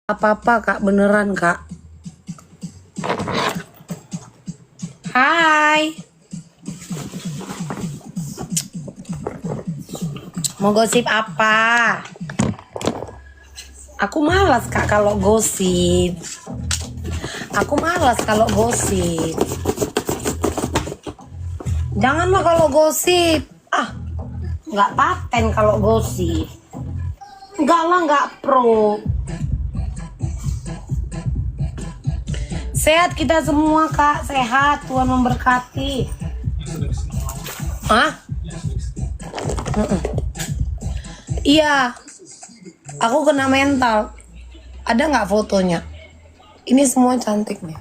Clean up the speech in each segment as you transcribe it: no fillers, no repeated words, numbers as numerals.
Apa-apa kak, beneran kak. Hai. Mau gosip apa? Aku malas kak kalau gosip. Janganlah kalau gosip. Nggak paten kalau gosip. Enggak lah, nggak pro. Sehat kita semua kak, sehat, Tuhan memberkati. Iya, aku kena mental. Ada nggak fotonya? Ini semua cantik nih.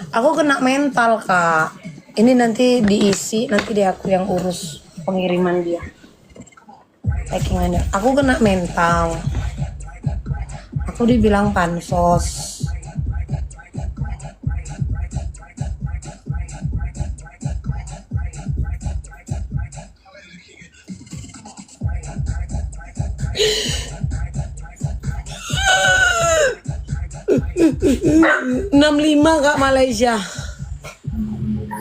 Aku kena mental kak. Ini nanti diisi, nanti dia aku yang urus pengiriman dia. Packingannya. Aku kena mental. Aku dibilang pansos. .65 kak Malaysia.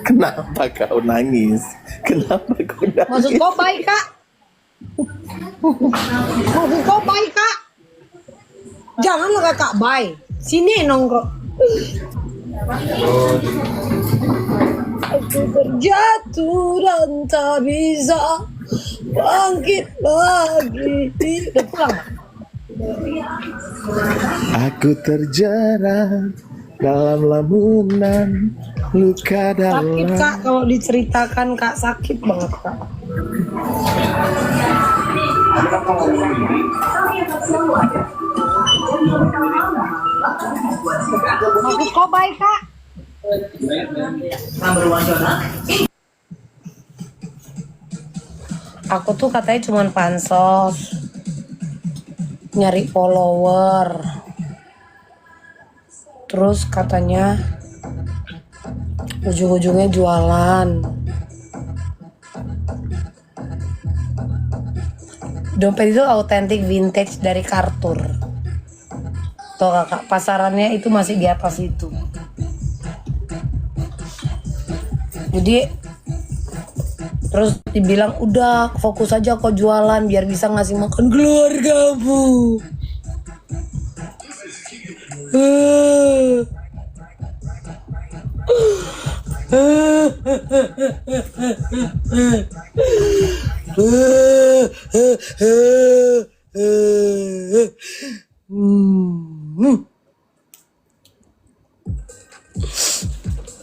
Kenapa kau nangis? Maksud kau baik kak? Maksud kau baik kak? Janganlah kakak baik. Sini nongkrong. Aku terjatuh dan tak bisa bangkit lagi. Udah pulang? Aku terjerat dalam lamunan luka dalam. Sakit kak kalau diceritakan kak, sakit banget kak. Maksud kau baik kak? Aku tuh katanya cuman pansos, nyari follower. Terus katanya ujung-ujungnya jualan. Dompet itu autentik vintage dari Kartur. Tuh kakak, pasarannya itu masih di atas itu. Jadi terus dibilang udah fokus aja kok jualan biar bisa ngasih makan keluargamu.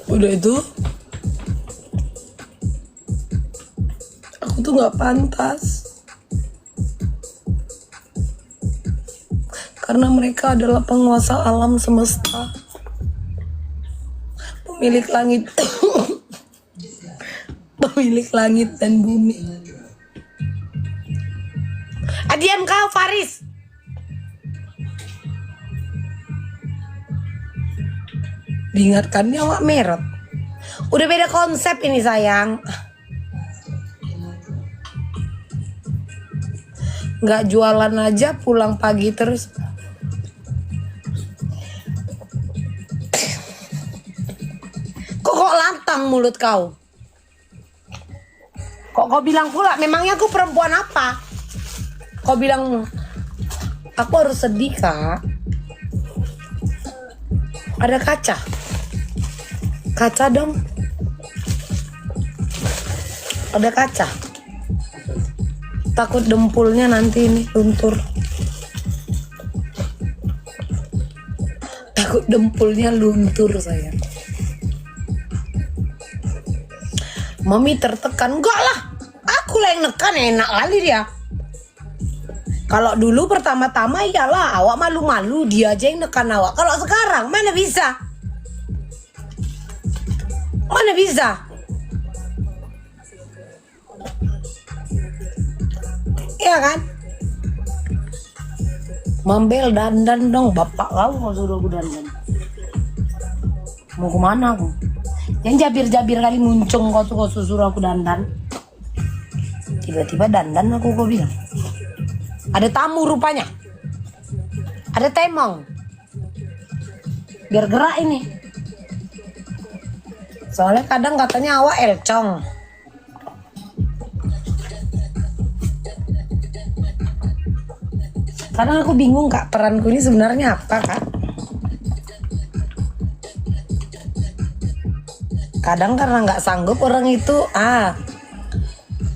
Udah itu aku tuh nggak pantas karena mereka adalah penguasa alam semesta, pemilik langit pemilik langit dan bumi. Diam kau Faris. Diingatkannya awak merot. Udah beda konsep ini sayang. Nggak jualan aja, pulang pagi terus. Kok lantang mulut kau? Kok kau bilang pula, memangnya aku perempuan apa? Kau bilang aku harus sedih kak. Ada kaca. Kaca dong. Ada kaca. Takut dempulnya nanti ini luntur. Takut dempulnya luntur sayang. Mami tertekan. Enggak lah, aku lah yang nekan, enak kali dia. Kalau dulu pertama-tama iyalah awak malu-malu, dia aja yang nekan awak. Kalau sekarang mana bisa? Mana bisa? Iya kan? Mambel dandan dong, bapak kau mau suruh aku dandan. Mau kemana aku? Yang jabir-jabir kali muncung kau tuh, kau suruh aku dandan. Tiba-tiba dandan aku, kau bilang. Ada tamu rupanya. Ada temong. Biar gerak ini. Soalnya kadang katanya awak elcong. Kadang aku bingung Kak, peranku ini sebenarnya apa Kak? Kadang karena nggak sanggup orang itu,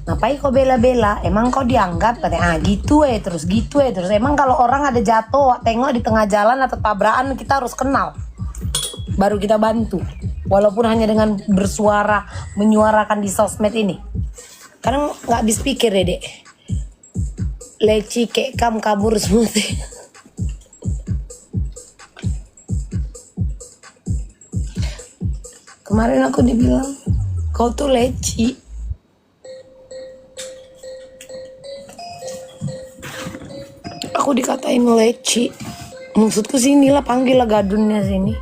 ngapain kau bela-bela? Emang kau dianggap katanya, gitu terus gitu terus. Emang kalau orang ada jatuh, tengok di tengah jalan atau tabrakan kita harus kenal, baru kita bantu. Walaupun hanya dengan bersuara, menyuarakan di sosmed ini. Kadang nggak habis pikir Dek. Leci kek kam kabur semua. Kemarin aku dibilang kau tuh leci. Aku dikatain leci. Maksudku sinilah, panggil lah gadunnya sini.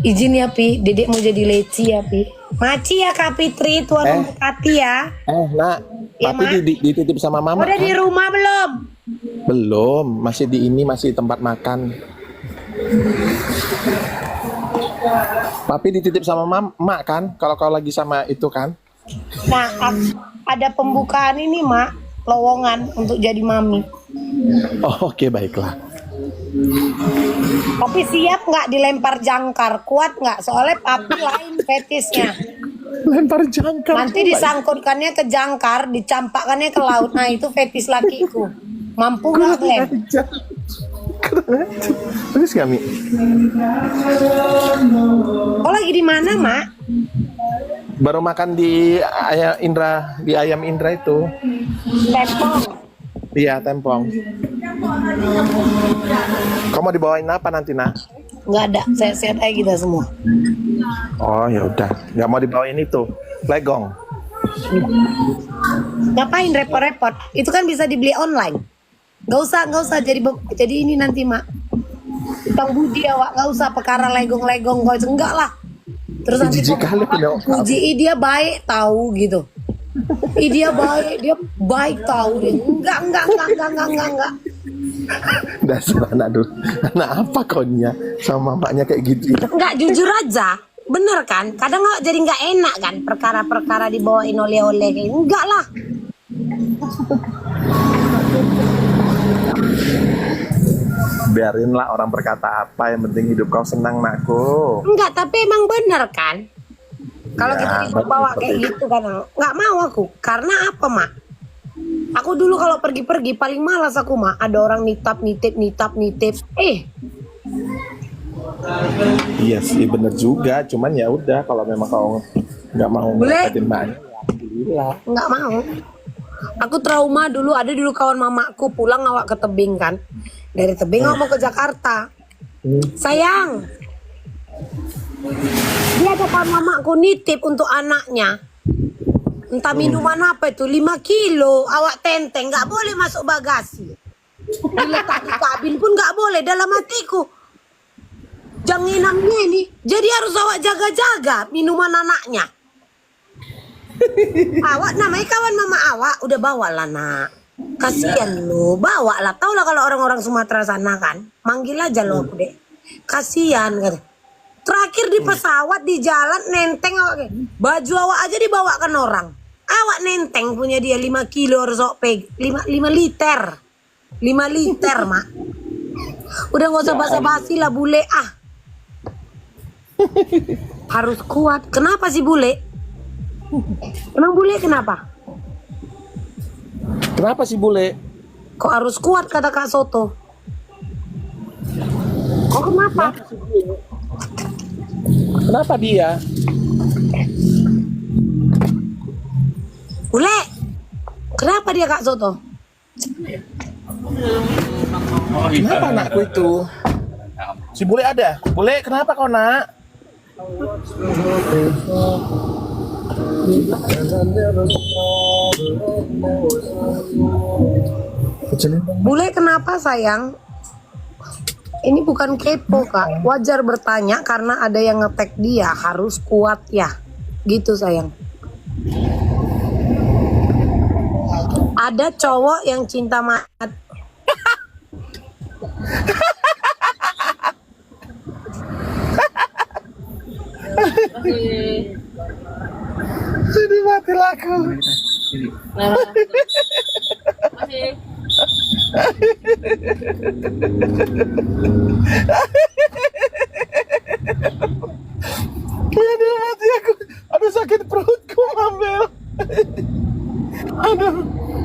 Izin ya Pi, Dedek mau jadi leci ya Pi. Maci ya Kak Fitri, Tuhan memberkati ya. Nak, Ya, Papi dititip sama Mama. Udah di rumah belum? Belum, masih di ini, masih tempat makan. Papi dititip sama Mak kan, kalau kau lagi sama itu kan. Nah, ada pembukaan ini Mak, lowongan untuk jadi mami. Oh, oke, baiklah. Tapi siap nggak dilempar jangkar? Kuat nggak? Soalnya papi lain fetisnya. Lempar jangkar. Nanti disangkutkannya ke jangkar, dicampakkannya ke laut. Nah itu fetis lakiku. Mampu nggak Glenn? Terus kami. Oh lagi di mana Mak? Baru makan di ayam Indra itu. Tempong. Iya, tempong. Kamu mau dibawain apa nanti, Nak? Nggak ada, sehat-sehat aja kita semua. Oh, ya udah. Nggak mau dibawain itu. Legong. Ngapain repot-repot? Itu kan bisa dibeli online. Nggak usah jadi ini nanti Mak. Utang budi awak, nggak usah perkara legong-legong kau itu enggak lah. Terus nanti Jijik kali punya. puji dia baik tahu gitu. Dia baik tahu dia. Enggak. Dasar anak dulu. Anak apa kaunya sama mamanya kayak gitu? Enggak, jujur aja. Bener kan? Kadang jadi nggak enak kan perkara-perkara dibawain oleh-oleh kayak enggak lah. Biarinlah orang berkata apa, yang penting hidup kau senang, Nakku. Enggak, tapi emang bener kan? Kalau Ya, kita dibawa kayak gitu kan, nggak mau aku. Karena apa Mak? Aku dulu kalau pergi-pergi paling malas aku Mak. Ada orang nitip. Iya sih, bener juga. Cuman ya udah, kalau memang kau nggak mau ngerepotin mbaknya, ya alhamdulillah. Nggak mau. Aku trauma dulu, ada dulu kawan mamaku pulang awak ke tebing kan. Dari tebing awak mau ke Jakarta. Sayang. Dia ada kawan mamaku nitip untuk anaknya. Entah minuman apa itu, 5 kilo. Awak tenteng, nggak boleh masuk bagasi. Diletak di kabin pun nggak boleh. Dalam hatiku, janginannya ini. Jadi harus awak jaga-jaga minuman anaknya. Awak namanya kawan mama awak, udah bawa lah nak. Kasian lo, bawa lah. Tau lah kalau orang-orang Sumatera sana kan, manggil aja lo aku deh. Kasian kan. Terakhir di pesawat di jalan nenteng awak, baju awak aja dibawakan orang. Awak nenteng punya dia 5 kilo harus 5 liter. 5 liter Mak. Udah gak usah basa-basi lah bule Harus kuat. Kenapa sih bule? Emang bule kenapa? Kenapa sih bule? Kok harus kuat kata Kak Soto? Kok kenapa? Kenapa dia? Bule, kenapa dia Kak Soto? Kenapa anakku itu? Si bule ada? Bule, kenapa kau nak? Bule kenapa sayang? Ini bukan kepo Kak, wajar bertanya karena ada yang nge-tag dia, harus kuat ya. Gitu sayang. Ada cowok yang cinta mati. Jadi mati laku. Aduh mati aku. Aduh sakit perutku Mambel. Aduh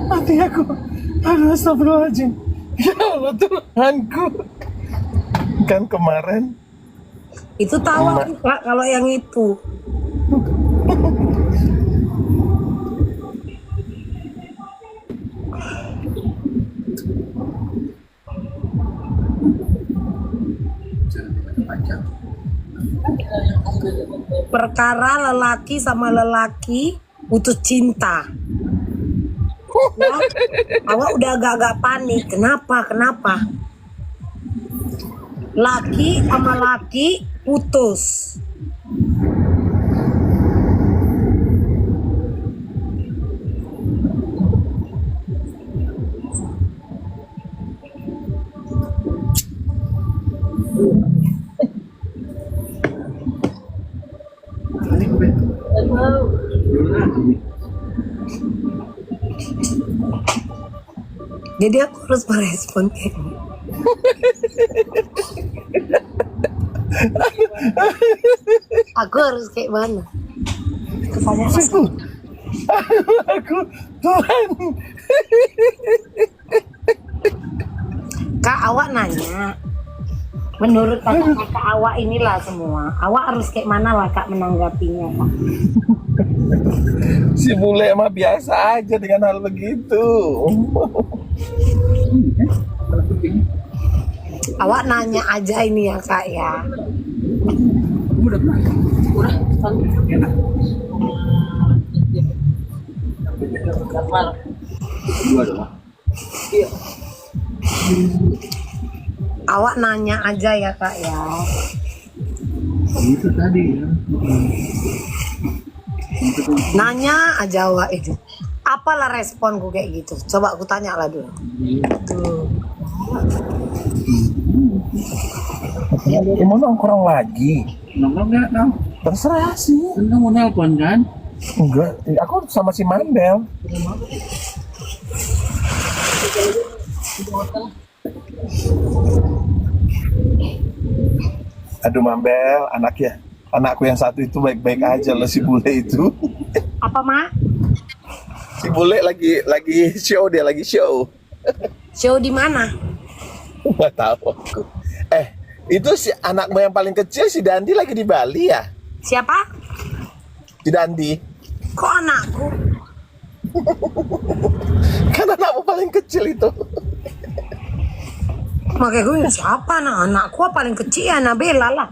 mati aku. Aduh astagfirullahaladzim. Ya Allah Tuhanku. Kan kemarin Itu tawa Kak, kalau yang itu. Perkara lelaki sama lelaki putus cinta. Ya, awak udah agak-agak panik. Kenapa? Laki sama laki putus. Jadi aku harus merespon kayak gini. Aku harus kayak mana? Kepada aku Tuhan. Kak, awak nanya. Menurut kakak awak inilah semua. Awak harus kayak mana lah Kak menanggapinya Kak? Si bule mah biasa aja dengan hal begitu. Awak nanya aja ini ya Kak ya. Awak nanya aja ya Kak ya. Itu tadi ya. Nanya aja awak itu. Apalah responku kayak gitu? Coba aku tanya lah dulu. Tuh. Mau nongkrong lagi? Nongkrong nggak tahu. Terserah sih. Kan mau nelpon kan? Enggak, aku sama si Mandel. Aduh Mambel, anakku yang satu itu baik-baik aja loh si bule itu. Apa Mak? Si bule lagi show. Show di mana? Nggak tahu. Itu si anakmu yang paling kecil si Dandi lagi di Bali ya? Siapa? Si Dandi. Kok anakku? Kan anakmu paling kecil itu. Makanya gue siapa anakku paling kecil ya Nabila lah.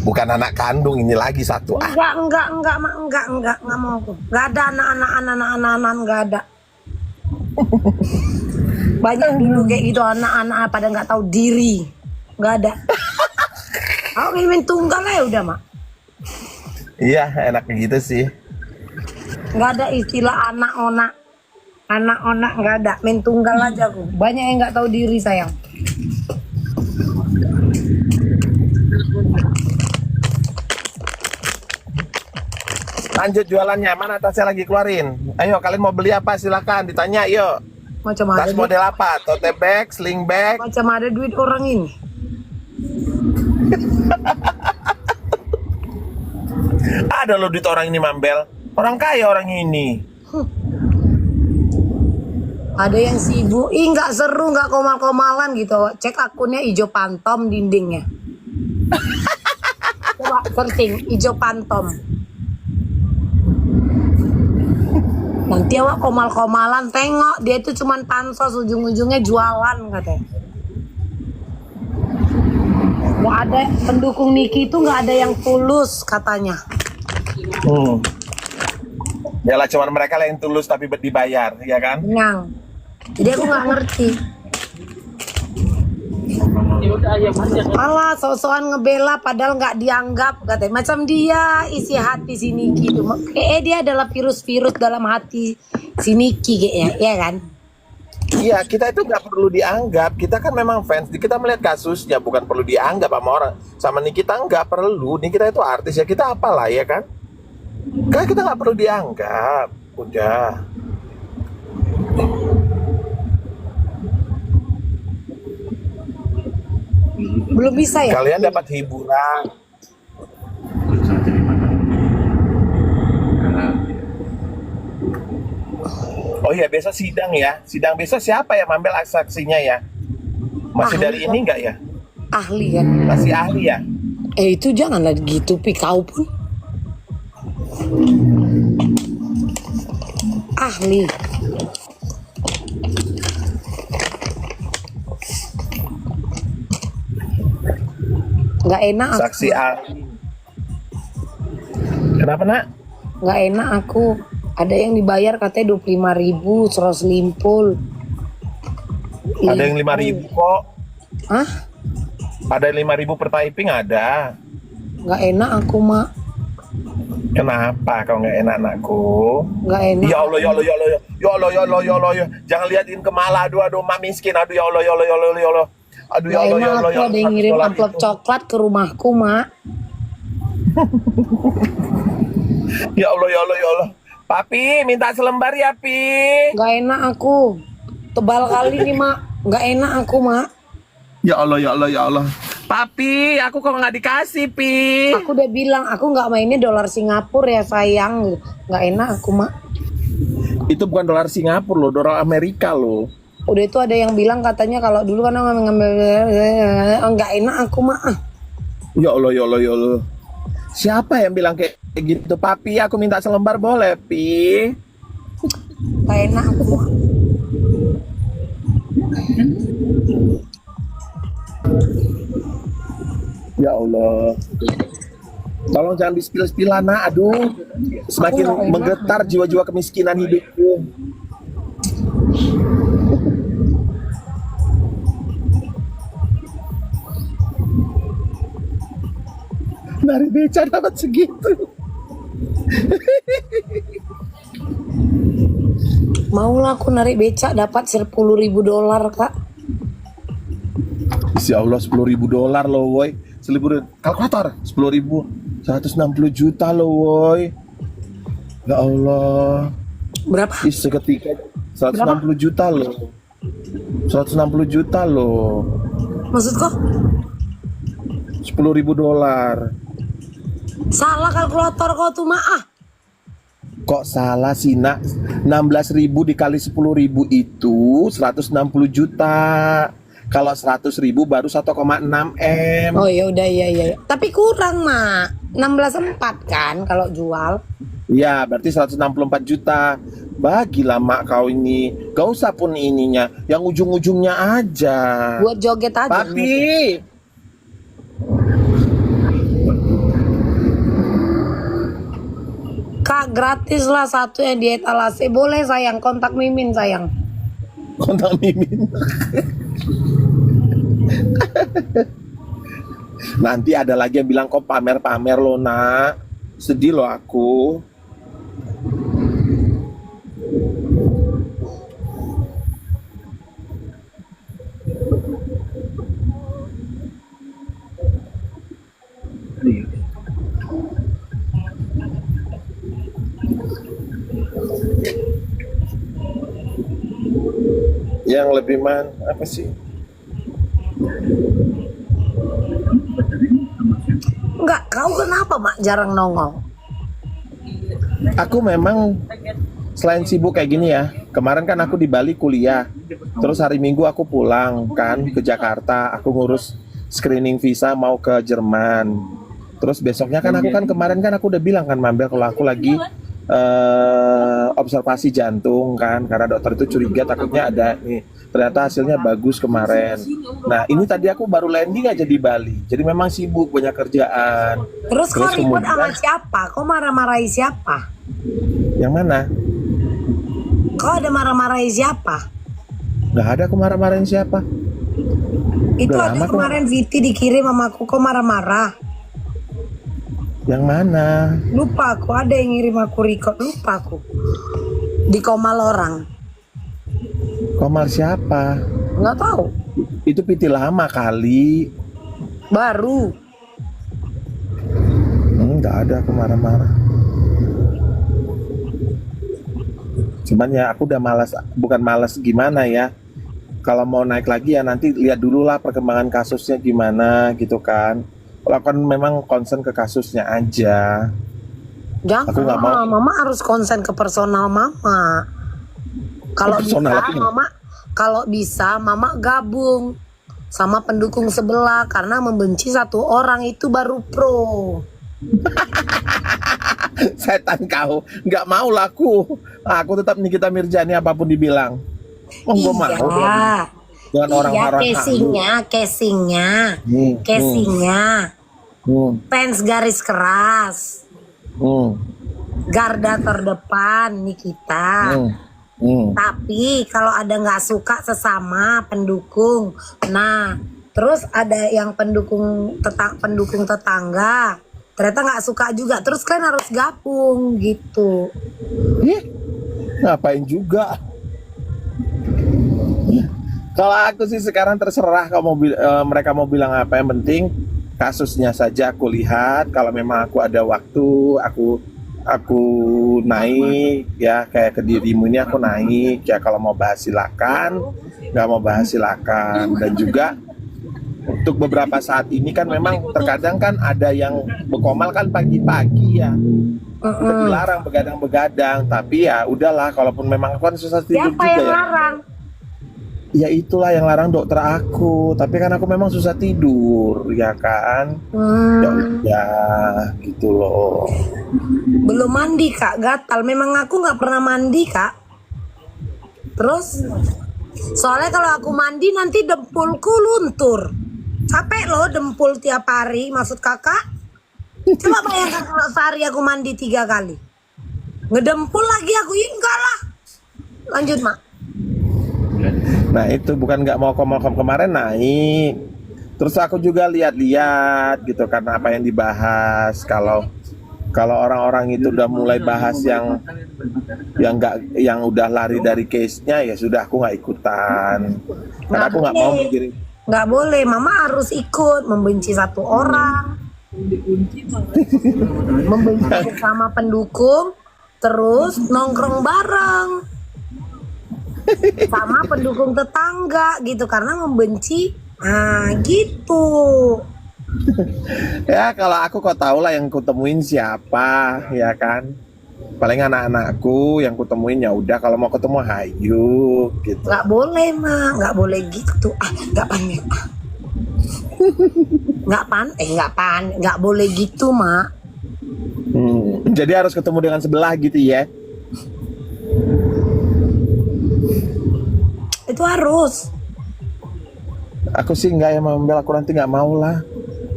Bukan anak kandung, ini lagi satu. Enggak mau aku. Enggak ada anak-anak enggak ada. Banyak dulu kayak gitu anak-anak pada nggak tahu diri. Enggak ada. Aku main tunggal ya udah Mak. Iya, enaknya gitu sih. Enggak ada istilah anak-onak. Anak-onak enggak ada, main tunggal aja aku. Banyak yang nggak tahu diri sayang. Lanjut jualannya, mana tasnya lagi keluarin? Ayo, kalian mau beli apa? Silakan ditanya, yuk. Macam ada Tas model apa? Tote bag, sling bag. Macam ada duit orang ini. Ada lo duit orang ini Mambel. Orang kaya orang ini. Ada yang sibuk, nggak seru, nggak komal-komalan gitu. Cek akunnya Ijo Pantom dindingnya. Coba searching Ijo Pantom. Nanti awak komal-komalan, tengok dia itu cuman pansos, ujung-ujungnya jualan katanya. Nggak ada pendukung Niki itu nggak ada yang tulus katanya. Yalah cuman mereka lah yang tulus tapi dibayar, ya kan? Nyang. Jadi aku nggak ngerti. Alah, so-soan ngebela padahal nggak dianggap katanya. Macam dia isi hati si Niki itu. Dia adalah virus-virus dalam hati si Niki kayaknya, ya kan? Iya, kita itu nggak perlu dianggap. Kita kan memang fans. Kita melihat kasusnya, bukan perlu dianggap sama orang. Sama Nikita nggak perlu. Nikita itu artis ya. Kita apalah ya kan? Kan kita nggak perlu dianggap. Udah. Belum bisa ya? Kalian dapat hiburan. Bisa terima kasih. Oh iya, besok sidang ya. Sidang besok siapa yang ambil saksinya ya? Masih Ahli dari kan? ini nggak ya? Ahli kan? Masih ahli ya? Itu janganlah gitu, Pi, kau pun. Ahli. Nggak enak aku. Saksi ahli. Kenapa nak? Nggak enak aku. Ada yang dibayar katanya 25.000 terus limpul. Ada yang 5.000 kok. Hah? Ada yang 5.000 per typing ada. Nggak enak aku, Mak. Kenapa kau nggak enak anakku? Nggak enak. Ya Allah, ya Allah, ya Allah, ya Allah, ya Allah, ya Allah, ya. Jangan liatin ke malah, aduh, mak miskin, aduh, ya Allah, ya Allah, ya Allah, ya Allah. Aduh, ya Nggak Allah, ya enak Allah, aku ada yang ngirim amplop coklat ke rumahku, Mak. Ya Allah, ya Allah, ya Allah. Papi, minta selembar ya, Pi. Nggak enak aku. Tebal kali nih, Mak. Nggak enak aku, Mak. Ya Allah, ya Allah, ya Allah. Papi, aku kok nggak dikasih, Pi. Aku udah bilang, aku nggak mainnya dolar Singapura ya, sayang. Nggak enak aku, Mak. Itu bukan dolar Singapura loh, dolar Amerika loh. Udah itu ada yang bilang katanya kalau dulu kan ngambil nggak enak aku, Mak. Ya Allah, ya Allah, ya Allah. Siapa yang bilang kayak gitu? Papi, aku minta selembar boleh, Pi? Nggak enak aku, Mak. Ya Allah. Tolong jangan di-spill-spill, Ana. Aduh, semakin Aku nggak enak. menggetar jiwa-jiwa kemiskinan hidupku. Nari beca dapat segitu. Maulah aku narik becak dapat $10.000, Kak. Ya Allah, $10.000 loh, woi. 1.000 kalkulator, 10.000, 160 juta loh, woi. Ya Allah. Berapa? Ih, seketika 160 juta loh. 160 juta loh. Maksud kok? $10.000. Salah kalkulator kau tuh, Mak. Kok salah sih, nak? 16.000 dikali 10.000 itu 160 juta. Kalau 100.000 baru 1,6 M. Oh ya udah, iya. Tapi kurang, Mak. 16,4 kan kalau jual. Ya, berarti 164 juta. Bagilah mak kau ini. Gak usah pun ininya, yang ujung-ujungnya aja. Buat joget aja. Papi. Kak, gratis lah satu yang di etalase. Boleh, sayang, kontak Mimin, sayang. Kontak Mimin. Nanti ada lagi yang bilang kok pamer-pamer lo, nak. Sedih lo aku. Yang lebih apa sih? Enggak, kau kenapa, Mak, jarang nongol? Aku memang selain sibuk kayak gini ya. Kemarin kan aku di Bali kuliah. Terus hari Minggu aku pulang kan ke Jakarta. Aku ngurus screening visa mau ke Jerman. Terus besoknya kan aku kan kemarin kan aku udah bilang kan Mambel kalau aku lagi observasi jantung kan, karena dokter itu curiga takutnya ada nih. Ternyata hasilnya bagus kemarin. Nah ini tadi aku baru landing aja di Bali. Jadi memang sibuk, banyak kerjaan. Terus kau ribut sama kemudian siapa? Kau marah-marahi siapa? yang mana? Kau ada marah-marahi siapa? Nggak ada aku marah-marahin siapa. Itu Udah ada lama kok. kemarin Viti dikirim sama aku, kau marah-marah. Yang mana? Lupa aku, ada yang ngirim aku record, lupa aku. Di komal orang. Komal siapa? Nggak tahu. Itu piti lama kali. Baru. Nggak ada aku marah-marah. Cuman ya aku udah malas, bukan malas gimana ya. Kalau mau naik lagi ya nanti lihat dulu lah perkembangan kasusnya gimana gitu kan. Kalau kan memang concern ke kasusnya aja. Jangan, Aku nggak mau. mama harus konsen ke personal mama. Kalau bisa, Personal lagi. kalau bisa mama gabung sama pendukung sebelah karena membenci satu orang itu baru pro. Setan kau, nggak mau lah aku. Aku tetap Nikita Mirzani apapun dibilang. Oh, gue mau. Dengan orang Iya, marah casingnya, fans garis keras, garda terdepan Nikita. Tapi kalau ada nggak suka sesama pendukung, nah terus ada yang pendukung tetangga, ternyata nggak suka juga, terus kalian harus gabung gitu. Ngapain juga? Kalau aku sih sekarang terserah kalau mereka mau bilang apa, yang penting kasusnya saja aku lihat. Kalau memang aku ada waktu, aku naik ya, kayak ke dirimu ini aku naik ya. Kalau mau bahas silakan, nggak mau bahas silakan. Dan juga untuk beberapa saat ini kan memang terkadang kan ada yang berkomal kan pagi-pagi ya. Udah dilarang begadang-begadang, tapi ya udahlah, kalaupun memang aku kan susah tidur Siapa juga yang ya. larang? Ya itulah yang larang dokter aku, tapi kan aku memang susah tidur ya kan. Ya udah gitu loh. Belum mandi kak, gatal. Memang aku nggak pernah mandi kak. Terus soalnya kalau aku mandi nanti dempulku luntur. Capek loh dempul tiap hari. Maksud kakak? Coba bayangkan kalau sehari aku mandi 3 kali. Ngedempul lagi aku, ya enggak lah. Lanjut mak. Nah itu bukan nggak mau kemarin naik. Terus aku juga lihat-lihat gitu karena apa yang dibahas. Kalau orang-orang itu udah mulai bahas yang udah lari dari case-nya, ya sudah aku nggak ikutan. Karena aku nggak mau mikirin. Nggak boleh, mama harus ikut membenci satu orang, membenci sama pendukung, terus nongkrong bareng sama pendukung tetangga gitu karena membenci. Nah gitu. Ya kalau aku kok tahu lah yang kutemuin siapa ya kan. Paling anak-anakku yang kutemuin, ya udah kalau mau ketemu hayu gitu. Nggak boleh mak, nggak boleh gitu. Nggak panik. Nggak boleh gitu mak. Jadi harus ketemu dengan sebelah gitu ya. Itu harus. Aku sih enggak ya Mambel, aku nanti nggak mau lah.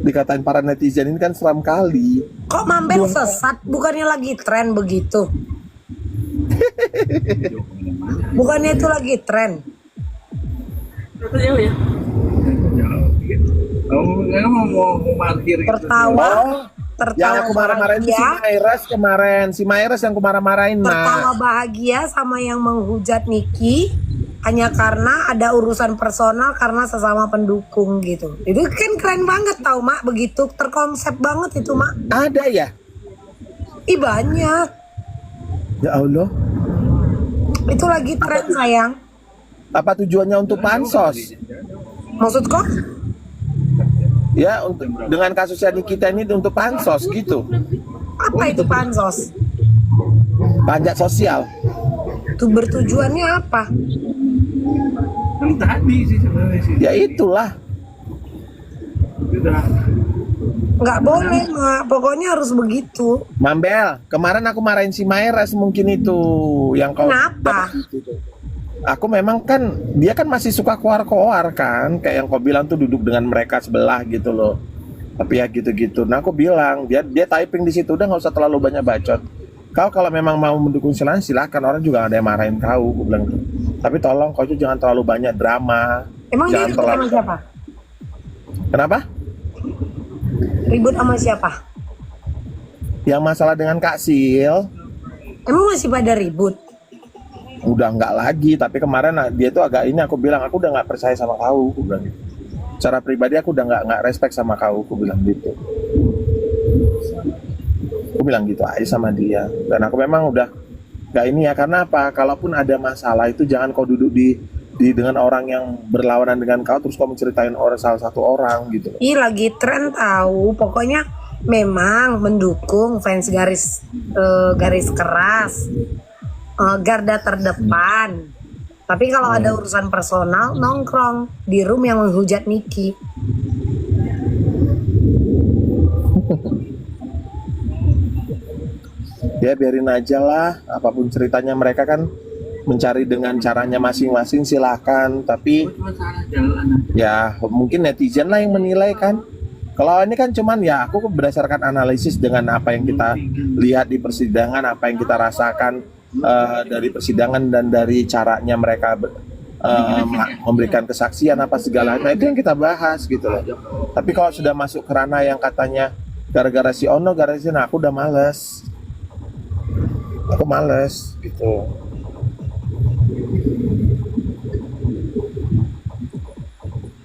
Dikatain para netizen ini kan seram kali. Kok Mambel sesat? Bukannya lagi tren begitu? Bukannya itu lagi tren? Jauh ya. Kamu mau parkir gitu. Tertawa Yang aku marah-marahin itu si Mayres kemarin. Si Mayres yang aku marah-marahin, tertawa bahagia sama yang menghujat Niki hanya karena ada urusan personal karena sesama pendukung gitu. Itu kan keren banget tau mak, begitu terkonsep banget itu mak. Ada ya? Ih banyak. Ya Allah. Itu lagi tren sayang. Apa tujuannya untuk pansos? Maksud kok? Ya untuk dengan kasusnya Nikita ini untuk pansos gitu. Apa itu pansos? Pajak sosial. Itu bertujuannya apa? Kan tadi sih sebenarnya sih. Ya itulah. Udah. Nggak boleh mak, pokoknya harus begitu. Mambel, kemarin aku marahin si Mayres mungkin itu yang kau. Kenapa? Aku memang kan dia kan masih suka koar-koar kan, kayak yang kau bilang tuh duduk dengan mereka sebelah gitu loh. Tapi ya gitu-gitu. Nah aku bilang dia typing di situ, udah nggak usah terlalu banyak bacot. Kau kalau memang mau mendukung silakan, orang juga gak ada yang marahin kau, gue bilang. Tapi tolong kau tuh jangan terlalu banyak drama. Emang dia Jangan ribut sama siapa? Kenapa? Ribut sama siapa? Yang masalah dengan Kak Sil. Emang masih pada ribut? udah nggak lagi. Tapi kemarin dia tuh agak ini, aku bilang aku udah nggak percaya sama kau, aku bilang gitu. Secara pribadi aku udah nggak respect sama kau, aku bilang gitu. Aku bilang gitu aja sama dia. Dan aku memang udah nggak ini ya, karena apa? Kalaupun ada masalah itu jangan kau duduk di dengan orang yang berlawanan dengan kau terus kau menceritain orang salah satu orang gitu. Ih, lagi tren tahu. Pokoknya memang mendukung fans garis keras, garda terdepan. Tapi kalau ada urusan personal, nongkrong di room yang menghujat Niki. Ya biarin aja lah, apapun ceritanya mereka kan mencari dengan caranya masing-masing, silakan. Tapi Cuma salah jalan aja. ya mungkin netizen lah yang menilai kan. Kalau ini kan cuman ya aku berdasarkan analisis dengan apa yang kita lihat di persidangan, apa yang kita rasakan dari persidangan dan dari caranya mereka memberikan kesaksian apa segala. Nah itu yang kita bahas gitu loh. Tapi kalau sudah masuk ke ranah yang katanya gara-gara si Ono, gara-gara si Nah, aku udah males. Aku males gitu.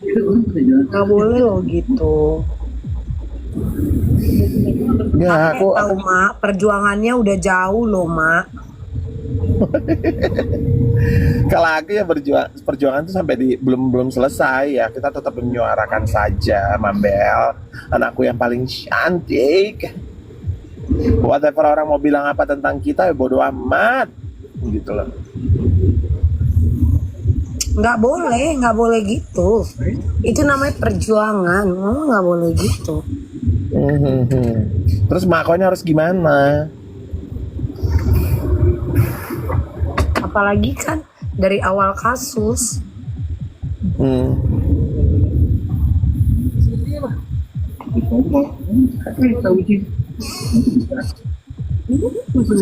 Itu orang pada jalan. Nggak boleh loh gitu. Ya aku Tahu Mak, perjuangannya udah jauh loh Mak. kalau aku ya perjuangan itu sampai belum selesai ya, kita tetap menyuarakan saja, Mambel, anakku yang paling cantik. Whatever orang mau bilang apa tentang kita ya bodo amat gitu loh. Nggak boleh gitu. Itu namanya perjuangan. Nggak boleh gitu. Terus makonya harus gimana? Apalagi kan dari awal kasus. Tahu sih.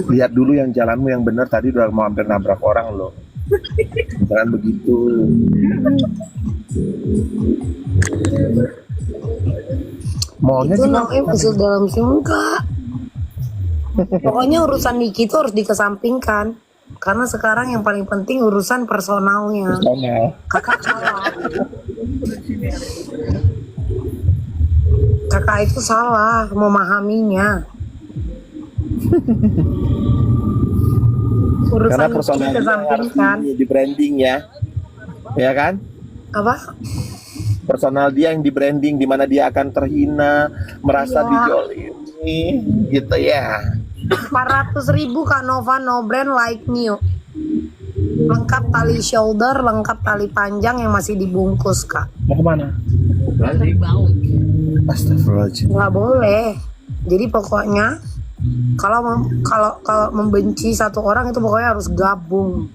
Lihat dulu yang jalanmu yang benar, tadi udah mau hampir nabrak orang loh. Jangan begitu. Maunya Itu juga namanya masuk dalam enggak. Pokoknya urusan Niki itu harus dikesampingkan. Karena sekarang yang paling penting urusan personalnya. personal. Kakak salah. Kakak itu salah memahaminya. Urusan Karena Niki personal dia harus dikesampingkan. di branding ya. Ya kan? Apa? Personal dia yang di branding, di mana dia akan terhina, merasa Iya. dijolimi gitu ya. 400.000 Kak Nova, no brand like new. Lengkap tali shoulder, lengkap tali panjang yang masih dibungkus Kak. Mau kemana? Balik bau. Astagfirullahaladzim. Nggak boleh. Jadi pokoknya kalau membenci satu orang itu pokoknya harus gabung.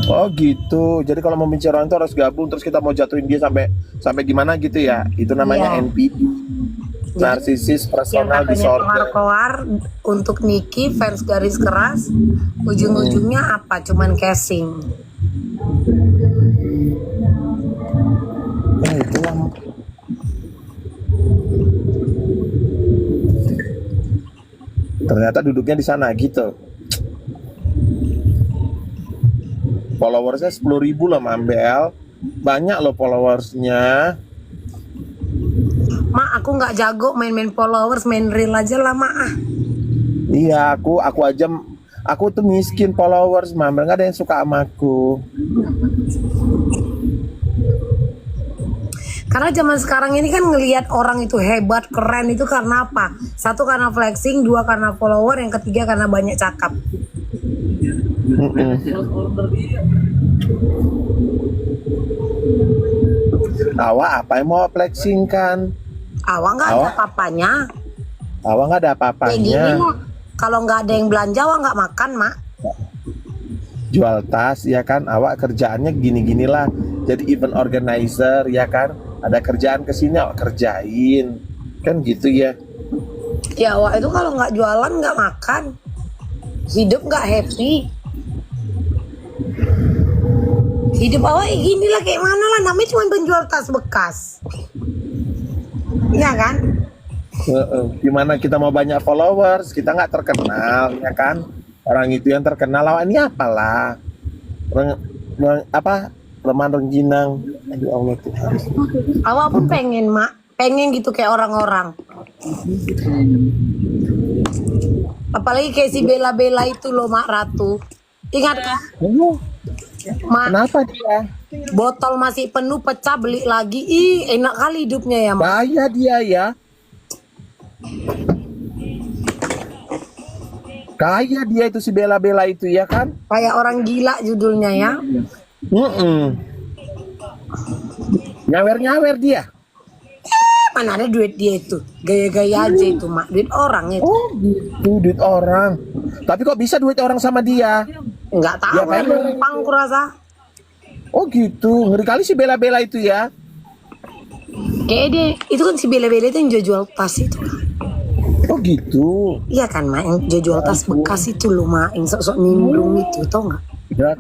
Oh gitu. Jadi kalau membenci orang itu harus gabung, terus kita mau jatuhin dia sampai gimana gitu ya. Itu namanya Iya. NPD. Narcissist Yang Personal katanya Disorder. keluar-keluar untuk Niki fans garis keras, ujung-ujungnya apa? Cuman casing. Ya itulah. Ternyata duduknya di sana gitu. Followersnya 10.000 loh Mambel. Banyak loh followersnya. Mak, aku nggak jago main-main followers, main reel aja lah Mak. Iya, aku tuh miskin followers, Mambel, nggak ada yang suka sama aku. Karena zaman sekarang ini kan ngelihat orang itu hebat, keren itu karena apa? Satu karena flexing, dua karena follower, yang ketiga karena banyak cakap. Awak apa yang mau flexing kan? Awak nggak ada Awak? apa-apanya. Awak nggak ada Kayak gini apa-apanya. Mak. Kalau nggak ada yang belanja, awak nggak makan Mak. Jual tas ya kan, awak kerjaannya gini-ginilah. Jadi event organizer ya kan, ada kerjaan kesini awak kerjain. Kan gitu ya. Ya awak itu kalau nggak jualan nggak makan. Hidup nggak happy. Hidup awak gini lah kayak mana lah, namanya cuma penjual tas bekas. Iya kan? Gimana kita mau banyak followers, kita nggak terkenal ya kan? Orang itu yang terkenal, lawan ini apalah? Apa? Reman rengginang. Aduh Allah Tuhan. Awak pun pengen mak, pengen gitu kayak orang-orang. Apalagi kayak si Bella-Bella itu loh Mak Ratu. Ingat kan? Mak, Kenapa dia? botol masih penuh pecah beli lagi. Ih, enak kali hidupnya ya Mak. Kaya dia ya. Kaya dia itu si Bella-Bella itu ya kan? Kayak orang gila judulnya ya. Nyawer-nyawer dia. Mana ada duit dia itu. Gaya-gaya aja itu Mak. Duit orang itu. Oh gitu, duit orang. Tapi kok bisa duit orang sama dia? Enggak tahu Ya, ya, memang. numpang kurasa. Oh gitu, ngeri kali si Bella-Bella itu ya. Kayak dia, itu kan si Bella-Bella itu yang jual tas itu kan. Oh gitu. Iya kan Mak, yang jual tas bekas itu loh Mak. Yang sok-sok nimbrung itu, tau nggak? Ya,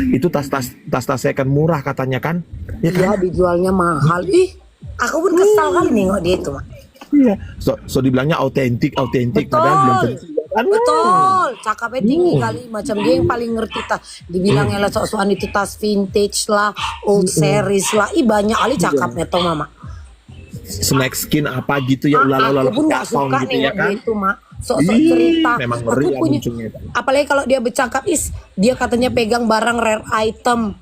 itu tas-tas second murah katanya kan? Ya kan? Iya dijualnya mahal. Ih, aku pun kesal kali nengok dia itu Mak. Iya. So dibilangnya autentik, padahal belum tentu. Kan? Betul, cakapnya tinggi kali. Macam dia yang paling ngerti tas. Dibilangnya lah sok-sokan itu tas vintage lah, old series lah. Ih banyak kali cakapnya tau Mama. Snack skin apa gitu ya, Aku pun gak suka gitu ya nengok kan? dia itu Mak. Sok-sok Ih, cerita. memang ngeri Aku ya punya. munculnya. Apalagi kalau dia bercakap, dia katanya pegang barang rare item,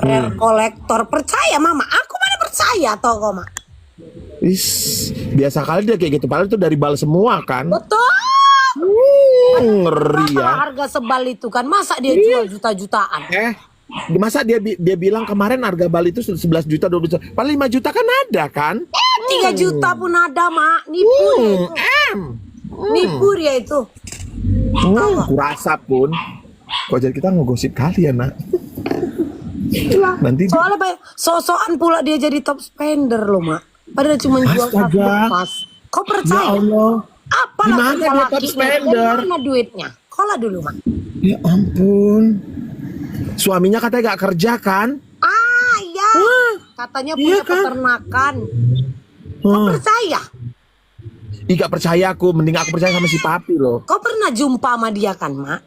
rare kolektor. Percaya Mama? Aku mana percaya toh kok Mak. Is, biasa kali dia kayak gitu. Padahal itu dari bal semua kan? Betul. Ngeri Berapa ya. harga sebal itu kan? Masa dia jual juta-jutaan? Masa dia bilang kemarin harga bal itu 11 juta, 12 juta. Paling 5 juta kan ada kan? 3 juta pun ada Mak. Nipu dia itu. Nipu dia itu. Kurasa pun. Kok jadi kita ngegosip kali ya nak? Nanti Soalnya banyak sosokan pula dia jadi top spender loh Mak. Padahal cuma jual tas Astaga. bekas. Kau ya percaya? Allah. Apalah Gimana kerja dia top lakinya? spender? Dari mana duitnya? Kola dulu Mak. Ya ampun. Suaminya katanya gak kerja kan? Ah iya. Katanya punya iya kan? peternakan. Kau percaya? Ih gak percaya aku. Mending aku percaya sama si papi loh. Kau pernah jumpa sama dia kan Mak?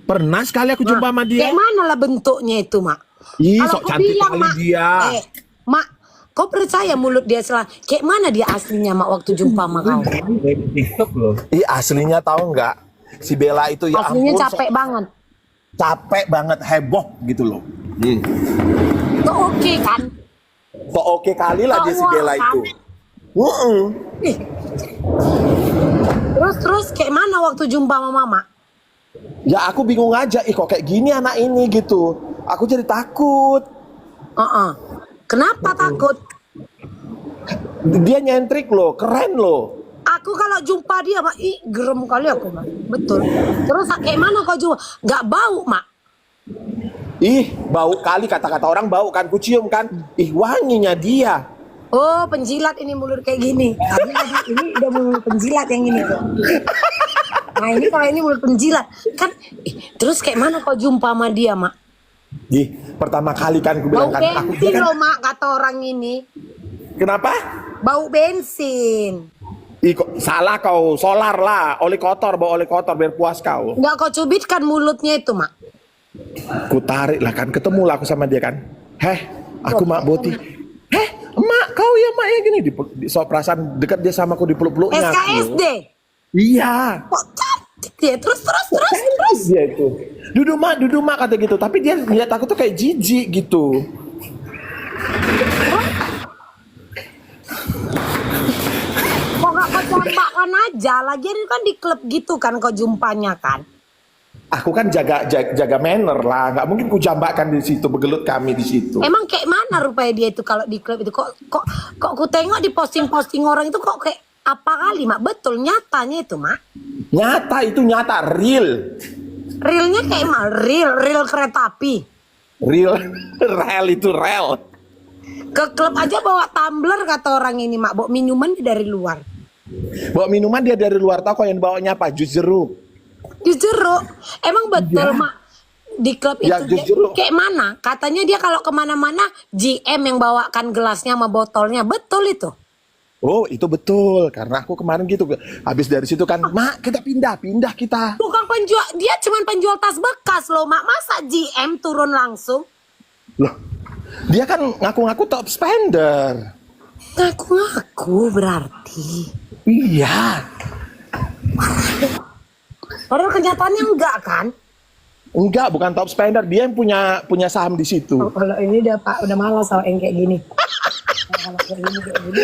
Pernah sekali aku jumpa sama dia. Kayak mana lah bentuknya itu Mak? Ih Kalau sok kau cantik bilang, kali Mak, dia. Mak, kau percaya mulut dia kayak mana dia aslinya Mak waktu jumpa sama kau? TikTok loh. Ih aslinya tahu nggak? Si Bella itu ya Aslinya ampun, capek banget. capek banget, heboh gitu loh. Tuh oke kan? Kok oke kali lah dia si Cowok, Bella kan? itu. Ih. Terus kayak mana waktu jumpa sama Mama? Ya aku bingung aja, kok kayak gini anak ini gitu. Aku jadi takut. Kenapa takut? Dia nyentrik loh, keren loh. Aku kalau jumpa dia Mak, gerem kali aku Mak. Betul. Terus kayak mana kau jumpa? Gak bau Mak? Ih, bau kali kata-kata orang bau kan, kucium kan. Ih, wanginya dia. Oh penjilat ini mulut kayak gini. Ini udah mulut penjilat yang ini tuh. Nah ini kalau ini mulut penjilat kan. Terus kayak mana kau jumpa sama dia Mak? Ih, pertama kali kan aku Bau bilang kan. Aku bensin kan, loh Mak kata orang ini. kenapa? Bau bensin. Ih, kok salah kau, solar lah, oli kotor, bawa oli kotor biar puas kau. Nggak kau cubitkan mulutnya itu Mak? Ku tarik lah kan, ketemu lah aku sama dia kan. Aku Mak Boti. Mak, kau ya Mak ya gini. So perasaan dekat dia sama aku di peluk-peluknya. SKSD. Iya. Kok cantik dia? Terus. Dia itu. Duduk Mak kata gitu. Tapi dia lihat aku tuh kayak jijik gitu. Kok nggak kau jambakan aja? Lagian kan di klub gitu kan kau jumpanya kan? Aku kan jaga manner lah. Nggak mungkin ku jambakkan di situ, begelut kami di situ. Emang kayak mana rupanya dia itu kalau di klub itu? Kok ku tengok di posting orang itu kok kayak apa kali Mak? Betul nyatanya itu Mak? Nyata itu nyata, real. Realnya kayak Mak? Real kereta api. Rel itu rel. Ke klub aja bawa tumbler kata orang ini Mak. Bawa minuman dari luar. Bawa minuman dia dari luar, tahu kok yang bawanya apa? Jus jeruk. Jus jeruk. Emang betul Mak? Di klub Ya, itu jus jeruk. kayak mana? Katanya dia kalau kemana-mana GM yang bawakan gelasnya sama botolnya. Betul itu? Oh, itu betul. Karena aku kemarin gitu. Habis dari situ kan, Mak, kita pindah kita. Bukan penjual, dia cuma penjual tas bekas loh, Mak. Masa GM turun langsung? Loh, dia kan ngaku-ngaku top spender. Ngaku-ngaku berarti. Iya. Padahal kenyataannya enggak kan? Enggak, bukan top spender. Dia yang punya saham di situ. Oh, kalau ini udah Pak, udah malas sama yang kayak gini. Kalau kayak gini,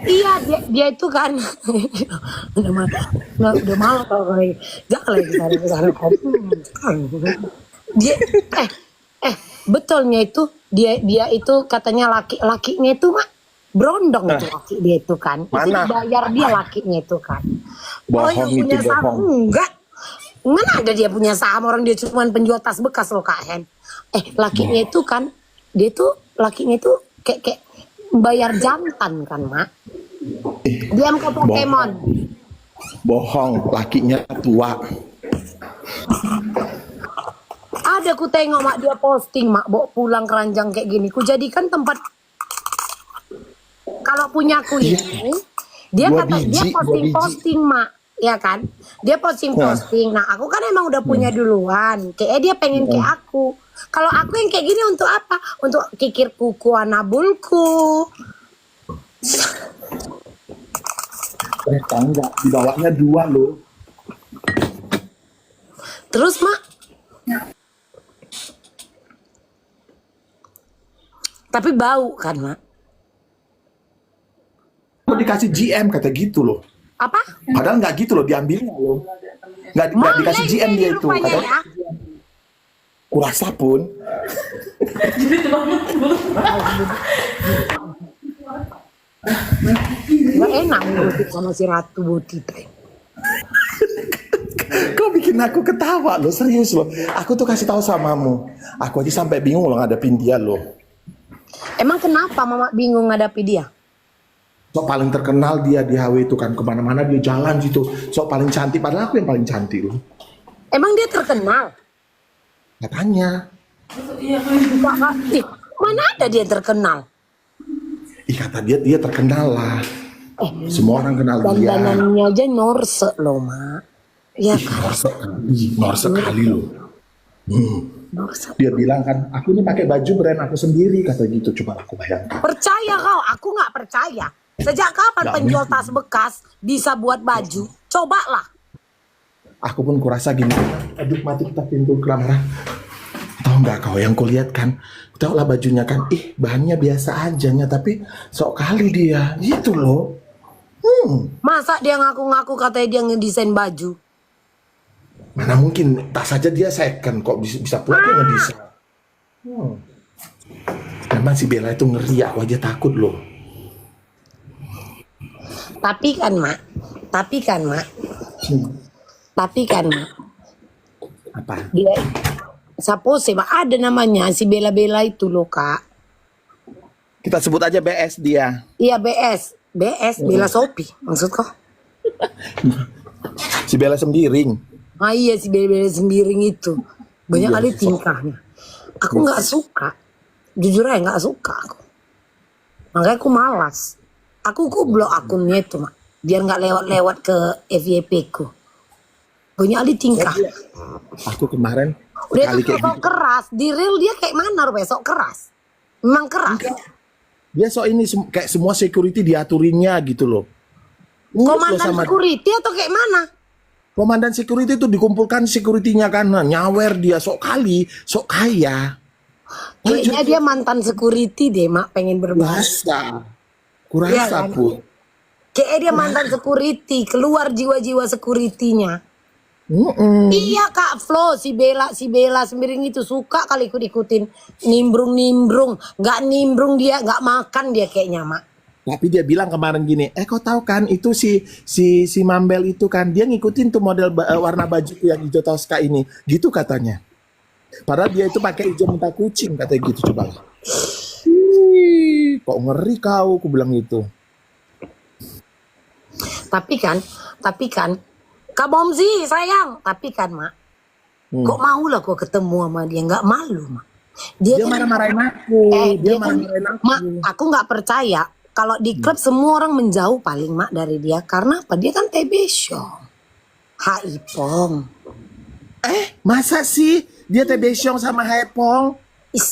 iya dia itu kan udah malas kalau kayak jangan lagi sana dia betulnya itu dia itu katanya lakinya itu Mak berondong itu laki dia itu kan. Mana? Itu bayar dia lakinya itu kan. Bohong yang itu, punya saham bohong. enggak. Mana ada dia punya saham, orang dia cuma penjual tas bekas loh Kak Hen. Lakinya itu kan lakinya itu kayak bayar jantan kan Mak. Dia ke Pokemon. Bohong, lakinya tua. Ada ku tengok Mak dia posting Mak bawa pulang keranjang kayak gini. Ku jadikan tempat kalau punya aku ini dia posting Mak, ya kan? Dia posting. Nah, aku kan emang udah punya duluan. Kayak dia pengen kayak aku. Kalau aku yang kayak gini untuk apa? Untuk kikir kuku anabulku. Enggak, di bawahnya 2 loh. Terus Mak, tapi bau kan Mak? Mau dikasih GM kata gitu loh. Apa? Padahal nggak gitu loh, diambilnya loh. Nggak dikasih GM dia itu. Rupanya Katanya, ya. kurasa pun. Gak enak ngikutin sama si Ratu Butita. Kau bikin aku ketawa loh, serius loh. Aku tuh kasih tahu samamu. Aku aja sampai bingung loh ngadepin dia loh. Emang kenapa Mama bingung ngadapi dia? Sok paling terkenal dia di HW itu kan, kemana-mana dia jalan gitu. Sok paling cantik, padahal aku yang paling cantik loh. Emang dia terkenal? Katanya. Mana ada dia terkenal? Ih, kata dia terkenal lah. Semua orang kenal dia. Dandanannya aja Norse loh Mak. Iya kan? Norse kali loh. Norse. Dia bilang kan, aku ini pakai baju brand aku sendiri, kata gitu. Coba aku bayangkan. Percaya kau? Aku nggak percaya. Sejak kapan Nggak penjual mungkin. tas bekas bisa buat baju? Cobalah. Aku pun kurasa gini, aduh mati kita pintu kelamaran. Tahu nggak kau yang kulihat kan? Tahu lah bajunya kan, bahannya biasa aja nya, tapi sok kali dia, gitu loh. Masa dia ngaku-ngaku katanya dia ngedesain baju? Mana mungkin, tas saja dia second, kok bisa pula dia ngedesain. Memang si Bella itu ngeri, aku aja takut loh. Tapi kan Mak, Apa? dia Sapose Mak, ada namanya si Bella itu loh Kak. Kita sebut aja BS dia. Iya BS Bella Sophie maksud kau? Si Bella Sembiring. Ah iya si Bella Sembiring itu banyak Iya, kali tingkahnya. Aku nggak suka, jujur aja nggak suka aku. Makanya aku malas. Aku blok akunnya itu Mak, biar nggak lewat-lewat ke FYP ku. Banyak kali tingkah. Aku kemarin Udah kali tuh kayak sok gitu. keras, di real dia kayak mana rupanya sok keras. Memang keras. Dia sok ini kayak semua security diaturinnya gitu loh. Ngurus loh Komandan sama security atau kayak mana? komandan security itu dikumpulkan security-nya kan. Nah, nyawer dia sok kali, sok kaya. Kayaknya dia mantan security deh Mak, pengen berbahasa. Kurasa Iya kan? pun. Kayaknya dia mantan security, keluar jiwa-jiwa security-nya. Iya Kak Flo, si Bella Sembiring itu suka kali ikut-ikutin nimbrung, nggak nimbrung dia, nggak makan dia kayaknya Mak. Tapi dia bilang kemarin gini, kau tahu kan itu si Mambel itu kan dia ngikutin tuh model warna baju yang hijau Tosca ini, gitu katanya. Padahal dia itu pakai hijau mata kucing katanya gitu, coba. Kok ngeri kau, aku bilang gitu. Tapi kan, Kak Bomzi sayang, tapi kan Mak, kok mau lah gua ketemu sama dia, nggak malu Mak. Dia kan- marah-marahin aku. Dia dia kan, marah-marahin aku. Mak, aku nggak percaya kalau di klub semua orang menjauh paling mak dari dia karena apa? Dia kan TB show. Haipong. Masa sih dia TB Syong sama Haepong?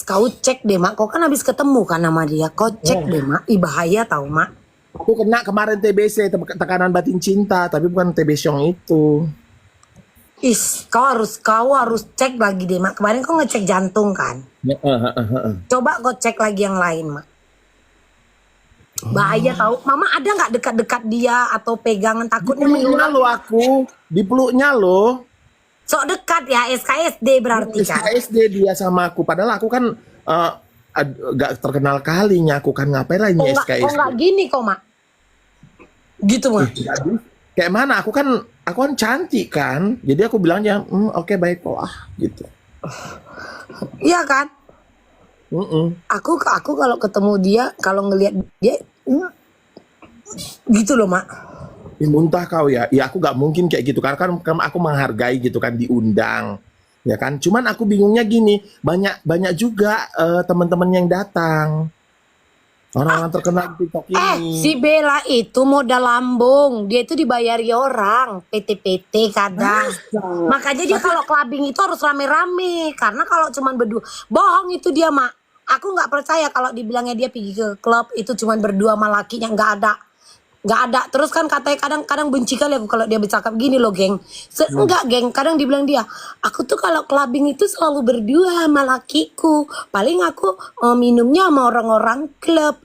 Kau cek deh mak, kau kan habis ketemu kan sama dia. Kau cek deh mak, bahaya tau mak. Aku kena kemarin TBC, tekanan batin cinta, tapi bukan TB Syong itu. Kau harus cek lagi deh mak. Kemarin kau ngecek jantung kan. Coba kau cek lagi yang lain mak. Bahaya tahu. Mama ada nggak dekat-dekat dia atau pegangan takutnya Dipeluknya menular? lo aku, dipeluknya lo. Sok dekat ya SKSD berarti kan. SKSD dia sama aku, padahal aku kan gak terkenal kalinya, aku kan ngapain lah ini Kok SKSD. nggak gini kok mak? Gitu mak. Jadi, kayak mana? Aku kan cantik kan, jadi aku bilangnya, oke baik kok gitu. Iya kan? Aku kalau ketemu dia, kalau ngelihat dia gitu loh mak. Muntah kau ya aku gak mungkin kayak gitu karena kan aku menghargai gitu kan, diundang ya kan. Cuman aku bingungnya gini, banyak juga teman-teman yang datang, orang-orang terkenal di TikTok ini. Si Bella itu modal lambung, dia itu dibayari orang PT kadang. Makanya dia kalau clubbing itu harus rame-rame, karena kalau cuman berdua bohong itu dia mak. Aku nggak percaya kalau dibilangnya dia pergi ke klub itu cuman berdua sama lakinya, nggak ada. Terus kan katanya kadang benci kali aku kalau dia bercakap gini loh geng. Enggak geng, kadang dibilang dia, aku tuh kalau clubbing itu selalu berdua sama lakiku. Paling aku minumnya sama orang-orang klub.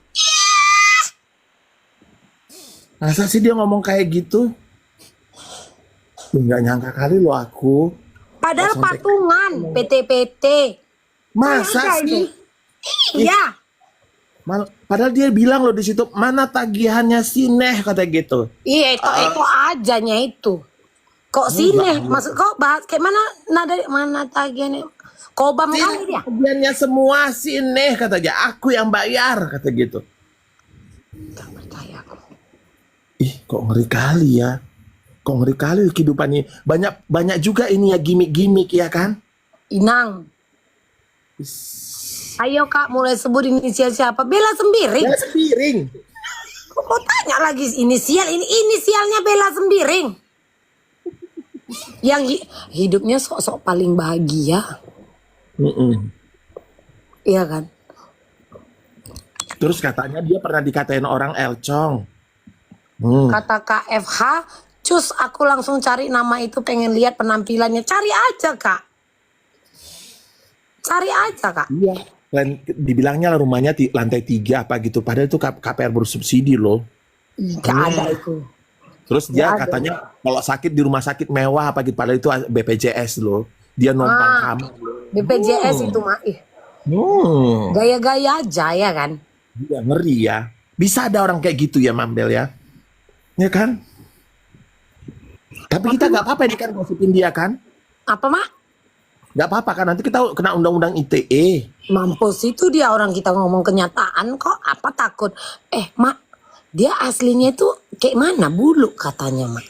Masa sih dia ngomong kayak gitu? Nggak nyangka kali loh aku. Padahal Langsung patungan PT. Masa sih? Iya. Padahal dia bilang loh di situ, mana tagihannya si Neh kata gitu. Iya itu ajanya itu. Kok sini? Maksud kok bahas kayak mana tagihannya? Kobam kali dia. Tagihannya semua si Neh katanya, aku yang bayar kata gitu. Gak percaya aku. Kok ngeri kali ya. Kok ngeri kali kehidupan ini. Banyak juga ini ya gimmick-gimmick ya kan. Inang. Ayo kak, mulai sebut inisial siapa? Bella Sembiring. Bella Sembiring. Kok mau tanya lagi inisial? Ini inisialnya Bella Sembiring. Yang hidupnya sok-sok paling bahagia. Iya kan? Terus katanya dia pernah dikatain orang Elcong. Kata KFH, cus aku langsung cari nama itu, pengen lihat penampilannya. Cari aja kak. Cari aja kak. Iya. Dan dibilangnya lah rumahnya lantai 3 apa gitu. Padahal itu KPR bersubsidi loh. Gak ada itu. Terus dia Gak ada. katanya kalau sakit di rumah sakit mewah apa gitu. Padahal itu BPJS loh. Dia numpang kamar. BPJS itu mah. Gaya-gaya aja ya kan. Dia ngeri ya. Bisa ada orang kayak gitu ya Mambel ya. Ya kan? Tapi kita gak apa-apa ini kan gosipin dia kan. Apa mak? Gak apa-apa kan, nanti kita kena undang-undang ITE. Mampus itu dia, orang kita ngomong kenyataan kok. Apa takut? Mak, dia aslinya itu kayak mana? Bulu katanya mak.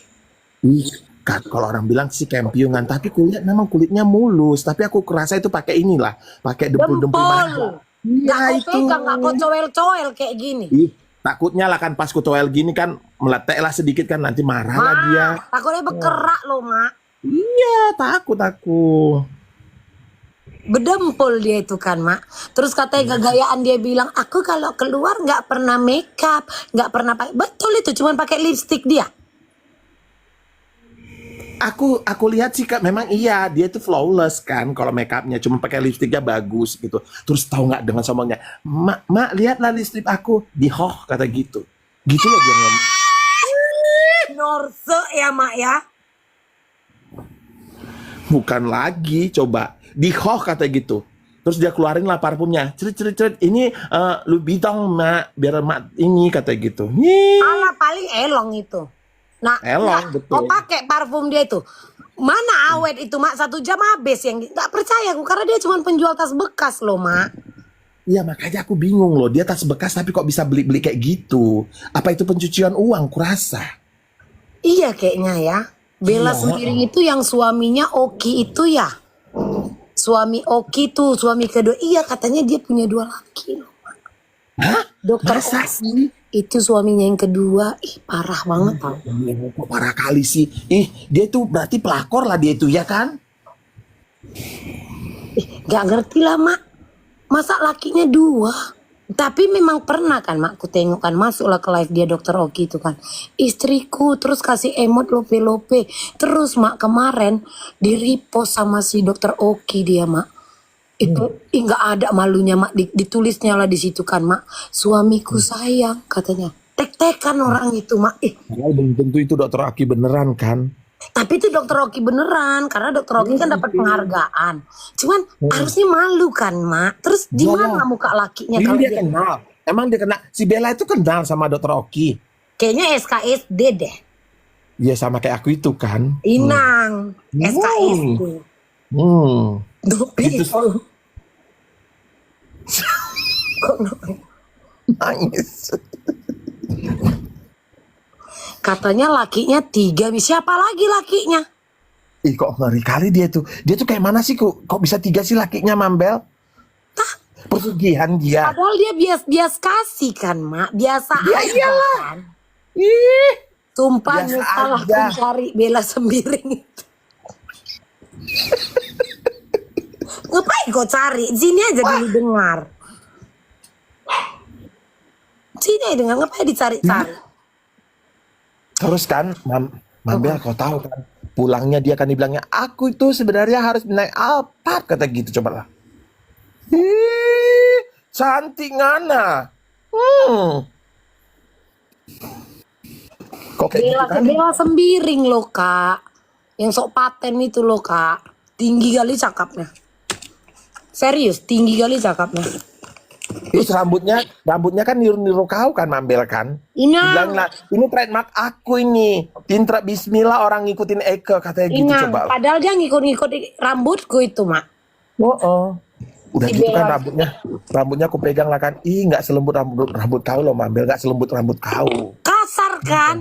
Kan kalau orang bilang sih kempiungan, tapi memang kulitnya mulus. Tapi aku kerasa itu pakai inilah, pakai dempul-dempul manja. Iya itu. Gak kau coel-coel kayak gini. Takutnya lah kan pas kutoel gini kan meletek lah sedikit kan, nanti marah lah dia. Takutnya berkerak loh mak. Iya takut aku. Bedempul dia itu kan mak. Terus katanya gagayaan dia bilang, aku kalau keluar nggak pernah makeup, nggak pernah pakai. Betul itu, cuma pakai lipstick dia. Aku lihat sih Kak, memang iya dia itu flawless kan kalau makeupnya, cuma pakai lipstiknya bagus gitu. Terus tahu nggak dengan sombongnya, mak lihatlah lipstik aku di kata gitu. Gitu loh dia ngomong. Norse ya mak ya. Bukan lagi, coba di kata gitu. Terus dia keluarin lah parfumnya, cerit ini Louis Vuitton mak, biar mak ini kata gitu. Alah paling elong itu. Nah, Elong, betul. kau pakai parfum dia itu. Mana awet itu mak, 1 jam habis. Yang nggak percaya aku karena dia cuma penjual tas bekas loh mak. Iya makanya aku bingung loh, dia tas bekas tapi kok bisa beli kayak gitu. Apa itu pencucian uang kurasa? Iya kayaknya ya. Bella Sembiring itu yang suaminya Oki itu ya. Suami Oki tuh, suami kedua. Iya katanya dia punya 2 laki loh. Hah? Dokter Masa Oki sih? itu suaminya yang kedua. Ih parah banget tau. Kok parah kali sih. Dia tuh berarti pelakor lah dia itu ya kan? Gak ngerti lah mak. Masa lakinya 2? Tapi memang pernah kan mak, aku tengok kan masuklah ke live dia dokter Oki itu kan. Istriku terus kasih emot lope-lope. Terus mak kemarin di repost sama si dokter Oki dia mak. Itu nggak ada malunya mak, ditulisnya lah di situ kan mak. Suamiku sayang katanya. Tek-tekan orang itu mak. Padahal belum tentu itu dokter Aki beneran kan? Tapi itu dokter Oki beneran karena dokter Oki kan dapat penghargaan. Cuman harusnya malu kan mak. Terus di mana muka lakinya Ini kalau dia dia kenal. Emang dia kenal. Si Bella itu kenal sama dokter Oki. kayaknya SKSD deh. Ya sama kayak aku itu kan. Inang SKSD. Hmm. Dope. Gitu. Kok Nangis. katanya lakinya 3. Siapa lagi lakinya? Ih kok ngeri kali dia tuh. Dia tuh kayak mana sih kok bisa 3 sih lakinya Mambel? Pesugihan dia. Padahal dia bias-bias kasih kan mak. Biasa Ya aja iyalah. kan. Ih. Sumpah Biasa salah aja. mencari Bella Sembiring itu. Ngapain kau cari? Sini aja dulu dengar. Sini aja dengar. Ngapain dicari-cari? Terus kan Mambel kau tahu kan. Pulangnya dia kan dibilangnya aku itu sebenarnya harus naik Alphard kata gitu coba lah. Ih, cantik ngana. Kok kayak gitu kan? Bella Sembiring loh kak. Yang sok paten itu loh kak. Tinggi kali cakapnya. Serius tinggi kali cakapnya. Terus rambutnya kan niru-niru kau kan Mambel kan? Inang. Bilang lah, ini trademark aku ini. Tintra Bismillah orang ngikutin Eke katanya gitu Inang. coba lah. Padahal dia ngikut-ngikut rambutku itu mak. Oh. Udah Si gitu kan Bella. rambutnya aku pegang lah kan. Ih nggak selembut rambut kau loh Mambel, nggak selembut rambut kau. Kasar kan?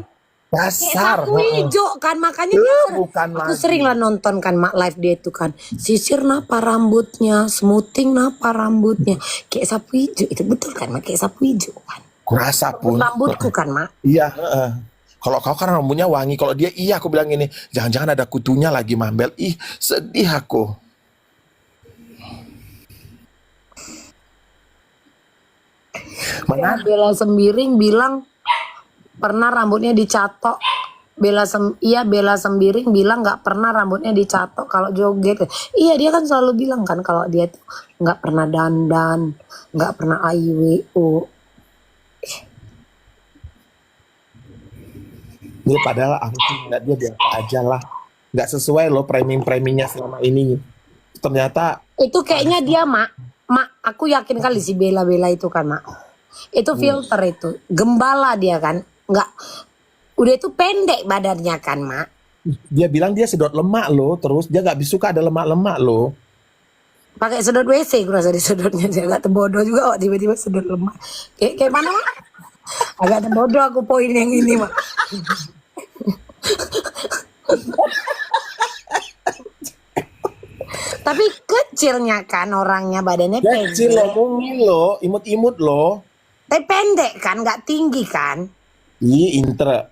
Kayak Kasar. sapu hijau kan makanya dia Bukan aku lagi. sering lah nonton kan mak live dia itu kan sisir napa rambutnya smoothing napa rambutnya kayak sapu hijau itu betul kan mak kayak sapu hijau kan Kurasa pun. rambutku kan mak Iya. Kalau kau kan rambutnya wangi. Kalau dia iya aku bilang ini. Jangan-jangan ada kutunya lagi Mambel. Ih sedih aku. Mana? Bella Sembiring bilang pernah rambutnya dicatok Bella Sembiring bilang nggak pernah rambutnya dicatok kalau joget. Iya dia kan selalu bilang kan kalau dia tuh nggak pernah dandan, nggak pernah IWO. Dia padahal aku sih ngeliat dia biasa aja lah. Nggak sesuai loh framing-framingnya selama ini. Ternyata Itu kayaknya dia mak aku yakin kali si Bella itu kan mak. Itu filter itu gembala dia kan nggak udah itu pendek badannya kan mak. dia bilang dia sedot lemak loh. Terus dia nggak suka ada lemak-lemak loh. Pakai sedot WC gue rasa disedotnya dia agak terbodoh juga kok tiba-tiba sedot lemak. Kayak mana mak? Agak terbodoh aku poin yang ini mak. Tapi kecilnya kan orangnya badannya Kecil pendek. loh, mungil loh, imut-imut loh. Tapi pendek kan, nggak tinggi kan? Ih, intre.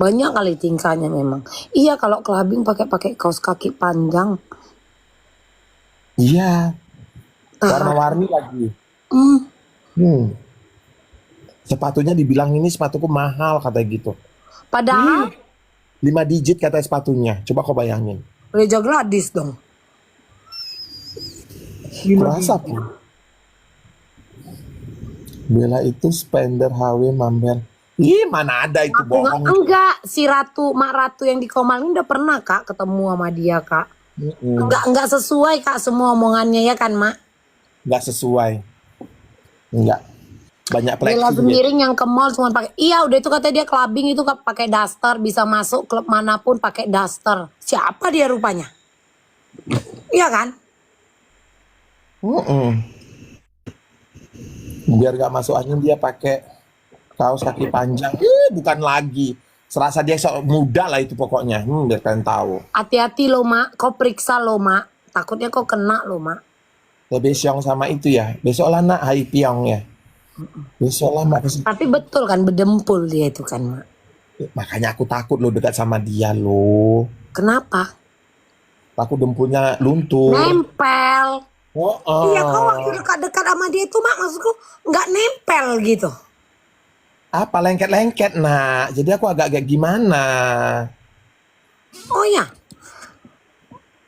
Banyak kali tingkahnya memang. Iya kalau clubbing pakai kaos kaki panjang. Iya, warna-warni lagi. Hmm. Sepatunya dibilang ini sepatuku mahal katanya gitu. Padahal 5 digit katanya sepatunya. Coba kau bayangin. Reja Gladys dong. Kurasa pun. Bella itu spender HW Mambel. Ih, mana ada itu bohong. Enggak, si Mak Ratu yang di Komal ini udah pernah kak ketemu sama dia kak. Enggak sesuai kak semua omongannya ya kan mak. Nggak sesuai. Enggak. Banyak Bella flexing. Sembiring yang ke mall cuma pakai. Iya udah itu katanya dia clubbing itu pakai daster bisa masuk klub manapun pakai daster. Siapa dia rupanya? Iya kan? Biar gak masuk angin dia pakai kaos kaki panjang. Bukan lagi serasa dia sok muda lah itu pokoknya. Biar kalian tahu. Hati-hati lo mak, kau periksa lo mak. Takutnya kau kena lo mak. Ya besok sama itu ya. Besok lah nak Hai Piong ya. Besok lah mak. Tapi betul kan berdempul dia itu kan mak. Makanya aku takut lo dekat sama dia lo. Kenapa? Aku dempulnya luntur. Nempel. Oh, Iya kau waktu dekat-dekat sama dia itu mak maksudku nggak nempel gitu. apa lengket-lengket nak. Jadi aku agak-agak gimana. Oh ya.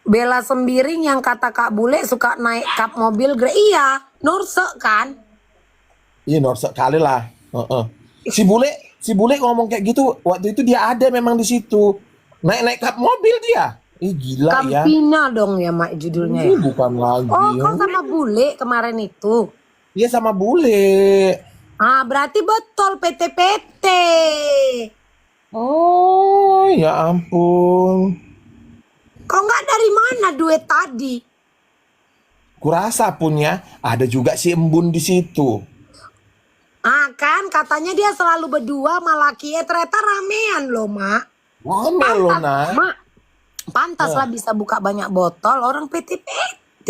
Bella Sembiring yang kata Kak Bule suka naik kap mobil iya, Norse kan? Iya norsek kali lah. Heeh. Si bule ngomong kayak gitu waktu itu dia ada memang di situ. Naik-naik kap mobil dia. Ih gila ya. Campina dong ya mak judulnya Ini ya. bukan lagi. Oh kau sama Bule kemarin itu. Iya sama bule. Ah berarti betul PT-PT. Oh ya ampun. Kau nggak dari mana duit tadi? Kurasa punya ada juga si Embun di situ. Ah kan katanya dia selalu berdua sama laki ternyata ramean loh mak. Rame lo nak. Mak, pantas lah bisa buka banyak botol orang PT-PT.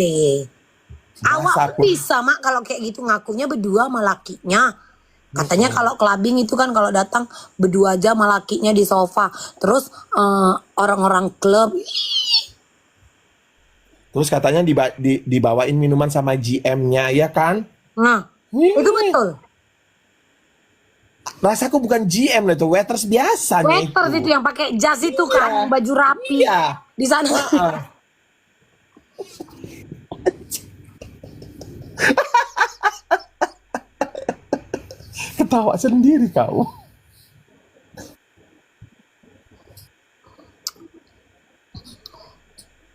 Awak Masa, bisa mak kalau kayak gitu ngakunya berdua sama lakinya. Katanya kalau clubbing itu kan kalau datang berdua aja sama lakinya di sofa. Terus orang-orang klub. Terus katanya dibawain minuman sama GM-nya ya kan? Nah itu betul. Rasaku bukan GM lah itu, waiters biasanya Waiters itu yang pakai jas itu kan baju rapi. Iya. Di sana. Ketawa sendiri kau.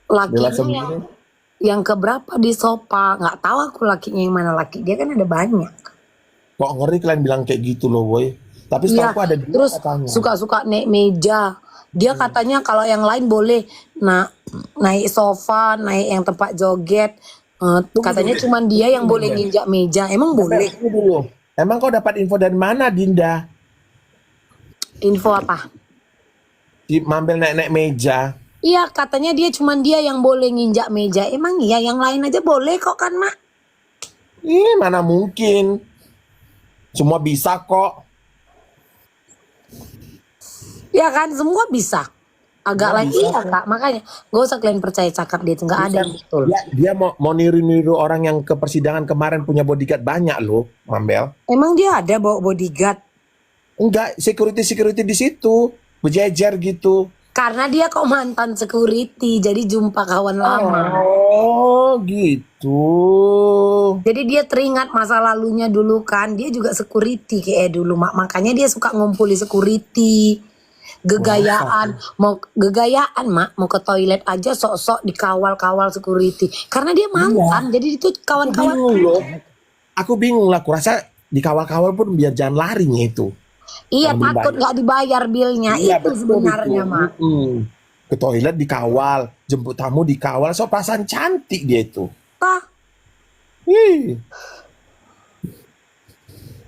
Bella Lakinya Sembiring. yang keberapa di sofa nggak tahu aku lakinya yang mana laki dia kan ada banyak. Kok ngeri kalian bilang kayak gitu loh boy. Tapi Iya, setahu aku ada dua terus katanya. suka-suka naik meja. Dia katanya kalau yang lain boleh naik sofa, naik yang tempat joget. Katanya cuman dia yang boleh nginjak meja. Emang boleh? Tunggu dulu. Emang kau dapat info dari mana Dinda? Info apa? Di Mambel naik-naik meja. Iya, katanya cuman dia yang boleh nginjak meja. Emang iya yang lain aja boleh kok kan, Mak? Ih, mana mungkin. Semua bisa kok. Ya kan, semua bisa. Agak lagi iya kak, makanya gak usah kalian percaya cakap dia itu nggak ada yang betul. Dia mau niru-niru orang yang ke persidangan kemarin punya bodyguard banyak loh, Mambel. Emang dia ada bawa bodyguard? Enggak, security di situ berjejer gitu. Karena dia kok mantan security, jadi jumpa kawan lama. Oh gitu. Jadi dia teringat masa lalunya dulu kan, dia juga security kayak dulu makanya dia suka ngumpuli security. Gegayaan, mau ke toilet aja sok-sok dikawal-kawal security. Karena dia mantan, jadi itu kawan-kawan. Aku bingung lah, kurasa dikawal-kawal pun biar jangan larinya itu. Iya, takut nggak dibayar bilnya, Iya, itu sebenarnya mak. Ke toilet dikawal, jemput tamu dikawal, so perasaan cantik dia itu.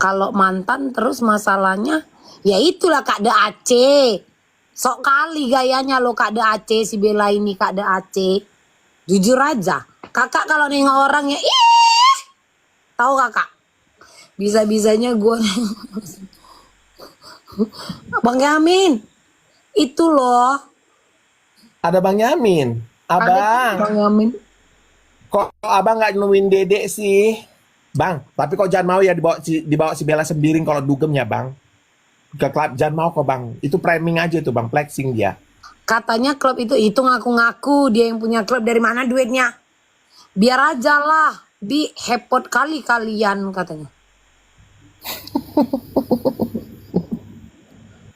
Kalau mantan terus masalahnya, ya itulah Kak De Aceh. Sok kali gayanya lo Kak De Aceh, si Bella ini Kak De Aceh. Jujur aja, kakak kalau nengok orang ya, tahu kakak? Bisa-bisanya gue Bang Yamin, itu loh. Ada Bang Yamin, abang. Bang Yamin. Kok abang nggak nemuin dedek sih, bang? Tapi kok jangan mau ya dibawa si Bella Sembiring kalau dugem ya bang. Ke klub jangan mau kok bang. Itu framing aja tuh bang, flexing dia. Katanya klub itu ngaku-ngaku dia yang punya klub, dari mana duitnya? Biar aja lah, hepot kali kalian katanya.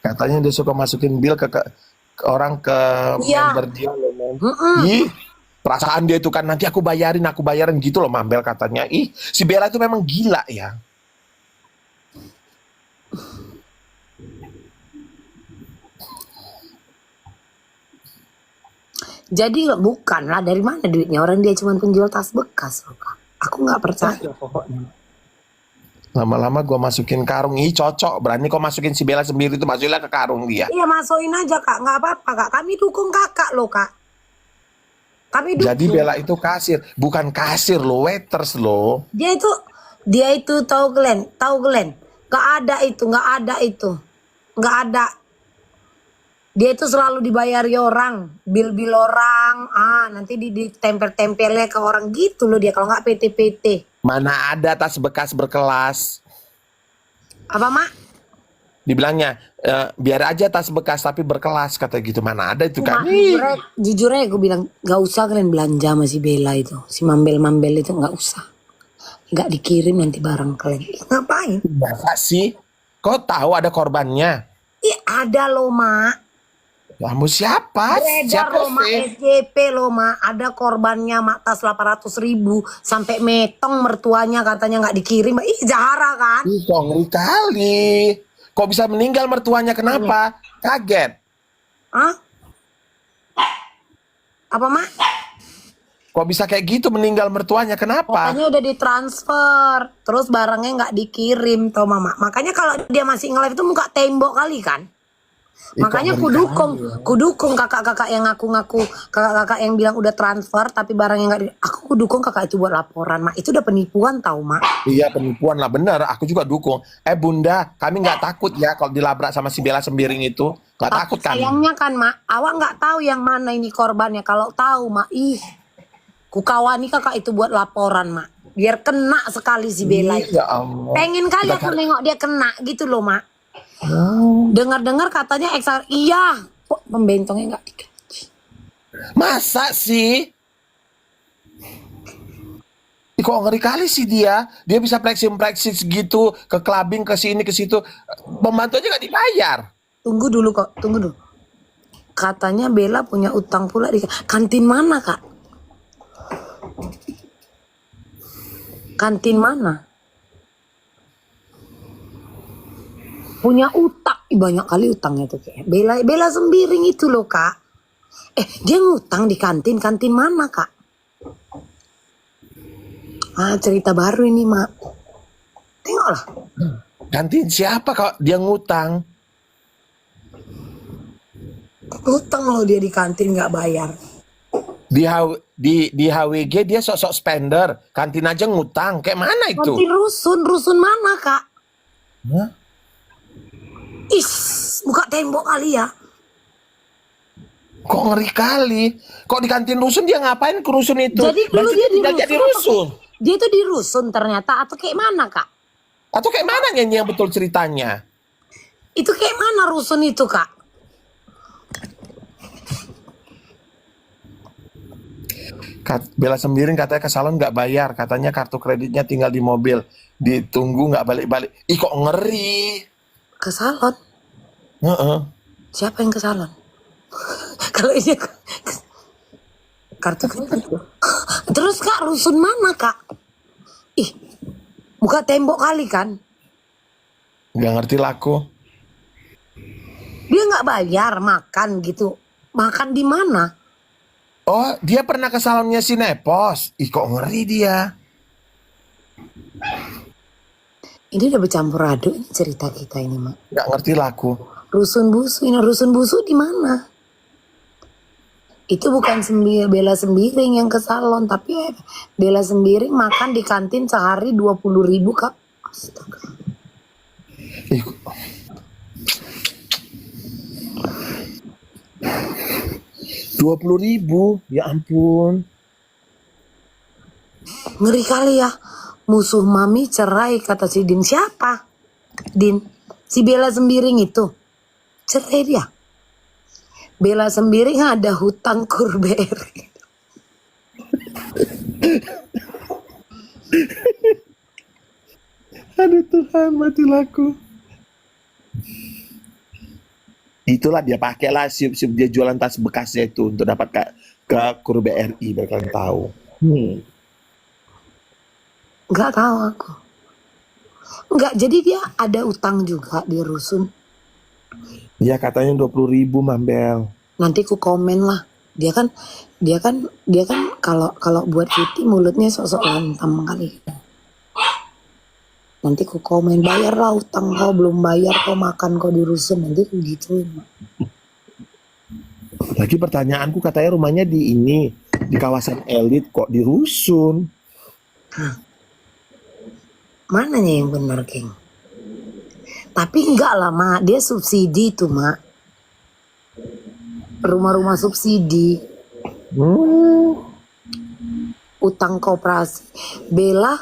Katanya dia suka masukin bill ke orang ke member dia loh, men. Ih, perasaan dia itu kan nanti aku bayarin gitu loh Mambel katanya. Ih, si Bella itu memang gila ya. Jadi bukan lah, dari mana duitnya? Orang dia cuma penjual tas bekas loh Kak. Aku nggak percaya pokoknya. Lama-lama gue masukin karung. Ih cocok. Berani kau masukin si Bella sendiri itu, masukinlah ke karung dia. Iya masukin aja kak, nggak apa-apa kak. Kami dukung kakak loh kak. Kami dukung. Jadi Bella itu kasir, bukan kasir loh, waiters loh. Dia itu tahu Glenn. Nggak ada itu. Nggak ada. Dia itu selalu dibayari orang, bil orang. Nanti ditempel-tempelnya ke orang gitu loh dia. Kalau nggak PT. Mana ada tas bekas berkelas. Apa mak? Dibilangnya biar aja tas bekas tapi berkelas, kata gitu. Mana ada itu kan? Jujur aja gue bilang nggak usah kalian belanja sama si Bella itu, si mambel itu nggak usah. Nggak dikirim nanti barang kalian. Ngapain? Masa sih? Kau tahu ada korbannya? Ih ada loh mak. Kamu siapa? Beredar Siapa loh mak, sih? SJP loh mak. Ada korbannya mak, tas 800.000 sampai metong mertuanya katanya nggak dikirim. Ih Zahara kan? Ih, kok ngeri kali. Kok bisa meninggal mertuanya? Kenapa? Kaget. Hah? Apa mak? Kok bisa kayak gitu meninggal mertuanya? Kenapa? Makanya udah ditransfer, terus barangnya nggak dikirim tau mama. Makanya kalau dia masih nge-live itu muka tembok kali kan. Ih, kok Makanya ngeri kudukung kakak-kakak yang ngaku-ngaku, kakak-kakak yang bilang udah transfer tapi barangnya nggak di. Aku dukung kakak itu buat laporan mak. Itu udah penipuan tau mak. Iya penipuan lah, bener. Aku juga dukung. Bunda, kami nggak takut ya kalau dilabrak sama si Bella Sembiring itu. Nggak takut kan? Sayangnya kan mak, awak nggak tahu yang mana ini korbannya. Kalau tahu mak, ku kawani kakak itu buat laporan mak. Biar kena sekali si Bella itu. Ya Allah. Pengen kali Kita aku nengok dia kena gitu loh mak. Oh. Dengar-dengar katanya iya, kok pembentongnya nggak digaji. Masa sih? Ih, kok ngeri kali sih dia. Dia bisa flexing gitu ke clubbing, ke sini ke situ. Pembantunya nggak dibayar. Tunggu dulu. Katanya Bella punya utang pula di kantin mana kak? Kantin mana? Punya utang, banyak kali utangnya tuh kayak Bella Sembiring itu loh kak. Dia ngutang di kantin mana kak? Cerita baru ini mak. Tengoklah. Kantin siapa kalau dia ngutang? Utang loh dia di kantin nggak bayar. Di HWG dia sok-sok spender. Kantin aja ngutang. Kayak mana itu? Kantin rusun mana kak? Hah? Buka tembok kali ya. Kok ngeri kali. Kok di kantin rusun dia ngapain ke rusun itu? Jadi dulu dia di rusun, jadi rusun. Dia tuh di rusun ternyata atau kayak mana kak? Atau kayak mana yang betul ceritanya? Itu kayak mana rusun itu kak? Bella Sembiring katanya ke salon nggak bayar. Katanya kartu kreditnya tinggal di mobil. Ditunggu nggak balik-balik. Ih kok ngeri. Ke salon? Heeh. Siapa yang ke salon? Kalau ini kartu kredit. Terus kak rusun mana kak? Buka tembok kali kan? Nggak ngerti laku. Dia nggak bayar makan gitu. Makan di mana? Oh dia pernah ke salonnya si Nepos. Ih kok ngeri dia. Ini udah bercampur aduk ini cerita kita ini mak. Nggak ngerti laku. Rusun busu di mana? Itu bukan Bella Sembiring yang ke salon, tapi Bella Sembiring makan di kantin sehari 20.000 kak. Astaga. Ih, 20.000, ya ampun. Ngeri kali ya. Musuh mami cerai kata si Din. Siapa? Din. Si Bella Sembiring itu. Cerai dia. Bella Sembiring ada hutang kurberi. Aduh Tuhan, mati laku. Itulah dia pakai lah dia jualan tas bekasnya itu untuk dapat ke Kur BRI, biar kalian tahu. Nggak tahu aku. Nggak, jadi dia ada utang juga di rusun. Iya katanya 20.000 Mambel. Nanti ku komen lah. Dia kan kalau buat Siti mulutnya sosok lantam kali. Nanti ku komen, bayar lah utang kau, belum bayar kau makan kau di rusun, nanti ku gituin. Lagi pertanyaanku katanya rumahnya di ini, di kawasan elit kok di rusun. Mananya yang benar, King? Tapi enggak lah, Mak. Dia subsidi tuh, Mak. Rumah-rumah subsidi. Utang koperasi. Bella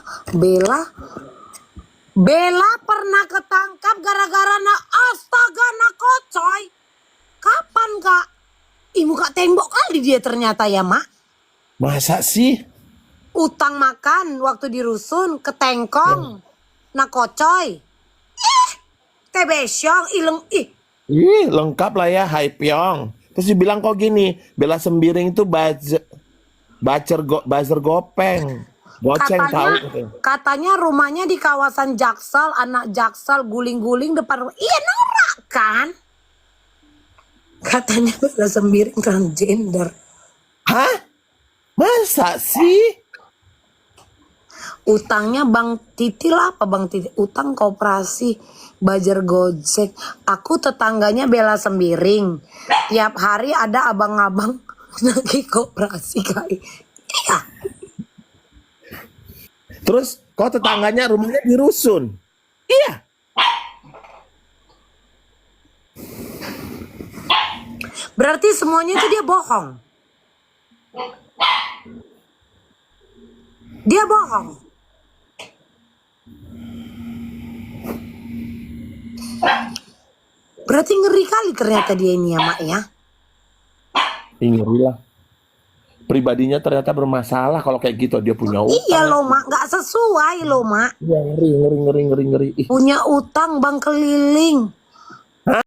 pernah ketangkap gara-gara astaga kocoy. Kapan, Kak? Muka tembok kali dia ternyata ya, Mak. Masa sih? Utang makan waktu di rusun ketengkong. Kocoy. Tebesyong ileng Ih, lengkap lah ya, Hai Pyong. Terus dibilang kok gini, Bella Sembiring itu buzzer gopeng. Goceng tahu katanya. Katanya rumahnya di kawasan Jaksel, anak Jaksel guling-guling depan rumah. Iya norak kan? Katanya Bella Sembiring transgender. Hah? Masa sih? Utangnya Bang Titi lah apa Bang Titi? Utang koperasi Bajar Gojek. Aku tetangganya Bella Sembiring. Tiap hari ada abang-abang nagih koperasi kali. Iya. Terus kau tetangganya rumahnya di rusun? Iya. Berarti semuanya itu dia bohong. Dia bohong. Berarti ngeri kali ternyata dia ini ya, Mak ya. Ngeri lah. Pribadinya ternyata bermasalah kalau kayak gitu, dia punya utang. Iya loh, Mak, nggak sesuai loh, Mak. Iya, ngeri. Punya utang Bang keliling.